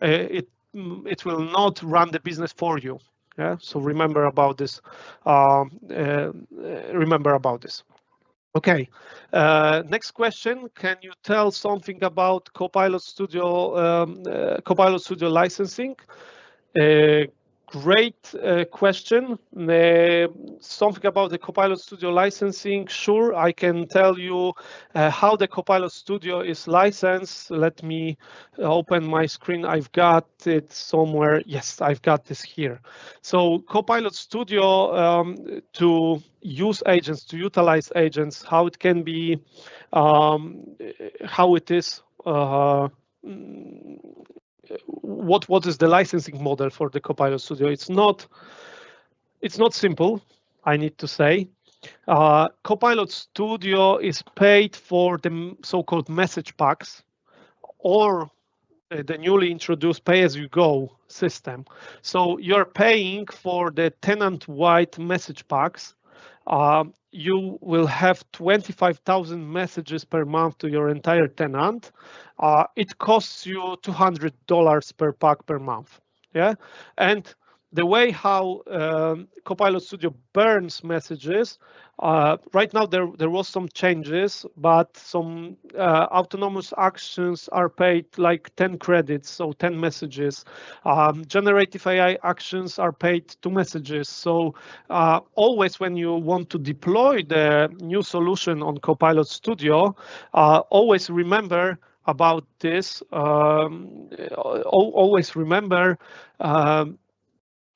It will not run the business for you. Yeah, so remember about this. Remember about this. Okay, next question. Can you tell something about Copilot Studio, Copilot Studio licensing? Great question. Something about the Copilot Studio licensing. Sure, I can tell you how the Copilot Studio is licensed. Let me open my screen. I've got it somewhere. Yes, I've got this here. So Copilot Studio, to use agents, to utilize agents, how it can be, how it is, what is the licensing model for the Copilot Studio? It's not simple, I need to say. Copilot Studio is paid for the so-called message packs, or the newly introduced pay-as-you-go system. So you're paying for the tenant-wide message packs. You will have 25,000 messages per month to your entire tenant. It costs you $200 per pack per month. Yeah, and the way how Copilot Studio burns messages, right now there was some changes, but some autonomous actions are paid like 10 credits, so 10 messages. Generative AI actions are paid 2 messages. So always when you want to deploy the new solution on Copilot Studio, always remember about this. Always remember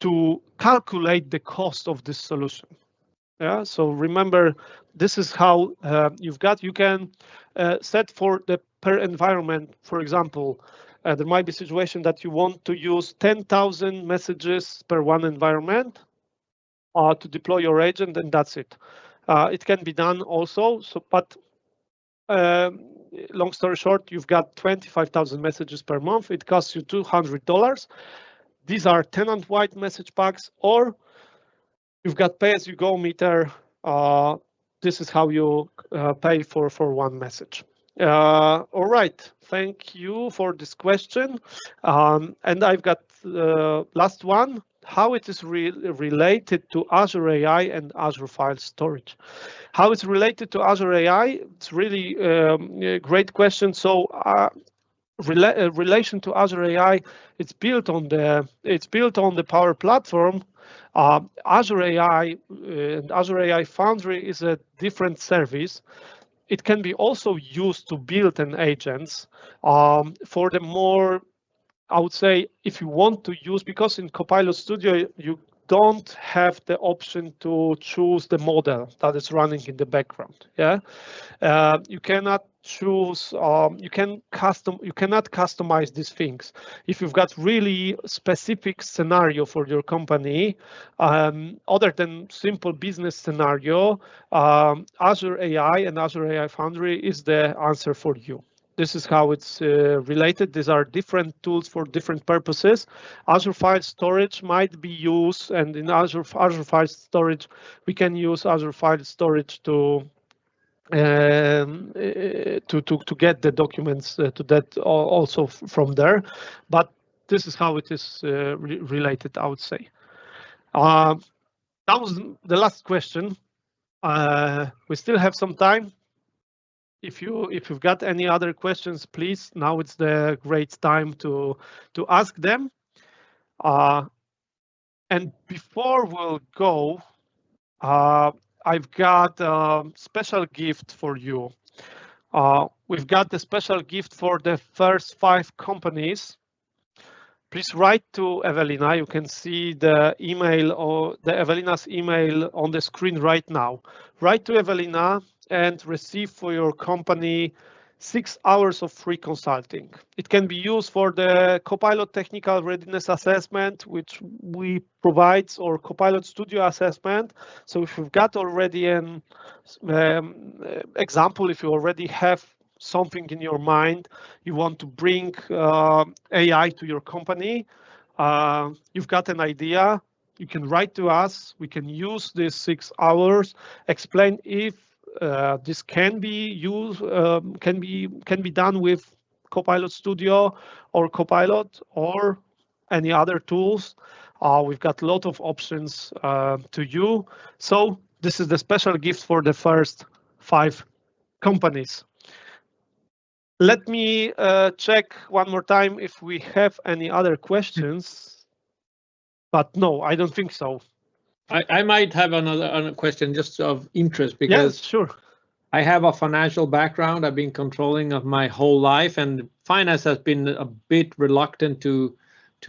to calculate the cost of this solution. Yeah, so remember, this is how you can set for the per environment. For example, there might be a situation that you want to use 10,000 messages per one environment to deploy your agent, and that's it. It can be done also. So, but long story short, you've got 25,000 messages per month. It costs you $200. These are tenant-wide message packs, or you've got pay-as-you-go meter. This is how you pay for one message. All right, thank you for this question. And I've got last one, how it is related to Azure AI and Azure File Storage. How it's related to Azure AI, it's really a great question. So relation to Azure AI, it's built on the Power Platform. Azure AI and Azure AI Foundry is a different service. It can be also used to build an agents for the more, I would say, if you want to use, because in Copilot Studio you don't have the option to choose the model that is running in the background. Yeah, you cannot choose. You cannot customize these things. If you've got really specific scenario for your company, other than simple business scenario, Azure AI and Azure AI Foundry is the answer for you. This is how it's related. These are different tools for different purposes. Azure File Storage might be used, and in Azure File Storage, we can use Azure File Storage to get the documents to that also from there. But this is how it is related, I would say. That was the last question. We still have some time. If you've got any other questions, please, now it's the great time to ask them. And before we'll go, I've got a special gift for you. We've got the special gift for the first 5 companies. Please write to Evelina. You can see the email or the Evelina's email on the screen right now. Write to Evelina and receive for your company 6 hours of free consulting. It can be used for the Copilot Technical Readiness Assessment, which we provide, or Copilot Studio Assessment. So if you've got already an example, if you already have something in your mind, you want to bring AI to your company, you've got an idea, you can write to us. We can use these 6 hours, explain if this can be used, can be done with Copilot Studio or Copilot, or any other tools. We've got a lot of options to you. So this is the special gift for the first 5 companies. Let me check one more time if we have any other questions. But no, I don't think so. I might have another question just of interest, because yes, sure. I have a financial background. I've been controlling of my whole life, and finance has been a bit reluctant to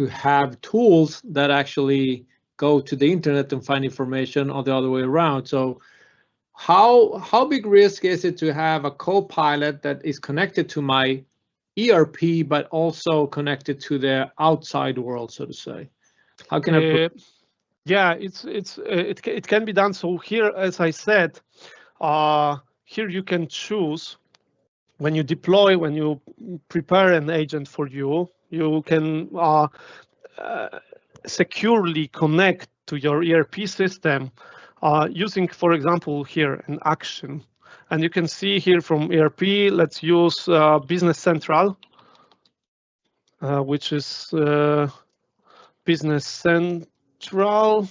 have tools that actually go to the internet and find information, or the other way around. So how big risk is it to have a Copilot that is connected to my ERP, but also connected to the outside world, so to say? How can I put? Yeah, it can be done. So here, as I said, here you can choose when you deploy, when you prepare an agent for you, you can securely connect to your ERP system using, for example, here an action. And you can see here from ERP, let's use Business Central, which is Business Central.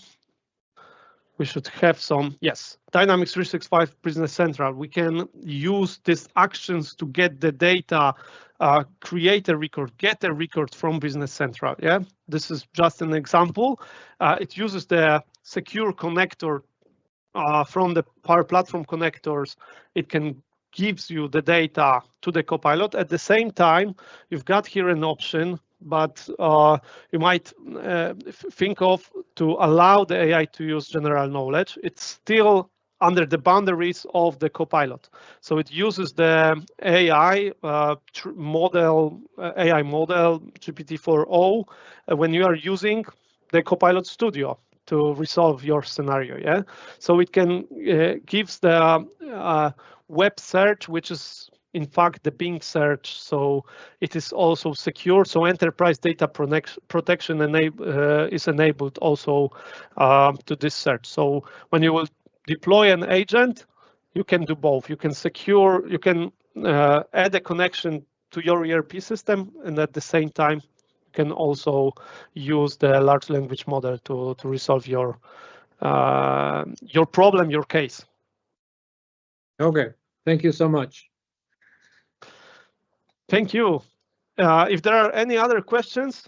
We should have some, yes, Dynamics 365 Business Central. We can use these actions to get the data, create a record, get a record from Business Central. Yeah, this is just an example. It uses the secure connector from the Power Platform connectors. It can gives you the data to the Copilot. At the same time, you've got here an option, but you might think of to allow the AI to use general knowledge. It's still under the boundaries of the Copilot. So it uses the AI model, GPT-4o, when you are using the Copilot Studio to resolve your scenario. Yeah, so it can gives the web search, which is in fact the Bing search, so it is also secure. So enterprise data protection is enabled also to this search. So when you will deploy an agent, you can do both. You can secure, you can add a connection to your ERP system, and at the same time, you can also use the large language model to resolve your problem, your case. Okay, thank you so much. Thank you. If there are any other questions,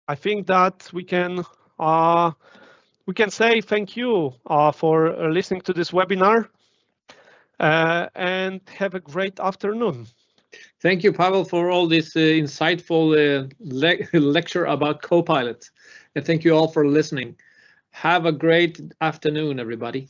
I think that we can say thank you for listening to this webinar, and have a great afternoon. Thank you, Pavel, for all this insightful lecture about Copilot, and thank you all for listening. Have a great afternoon, everybody.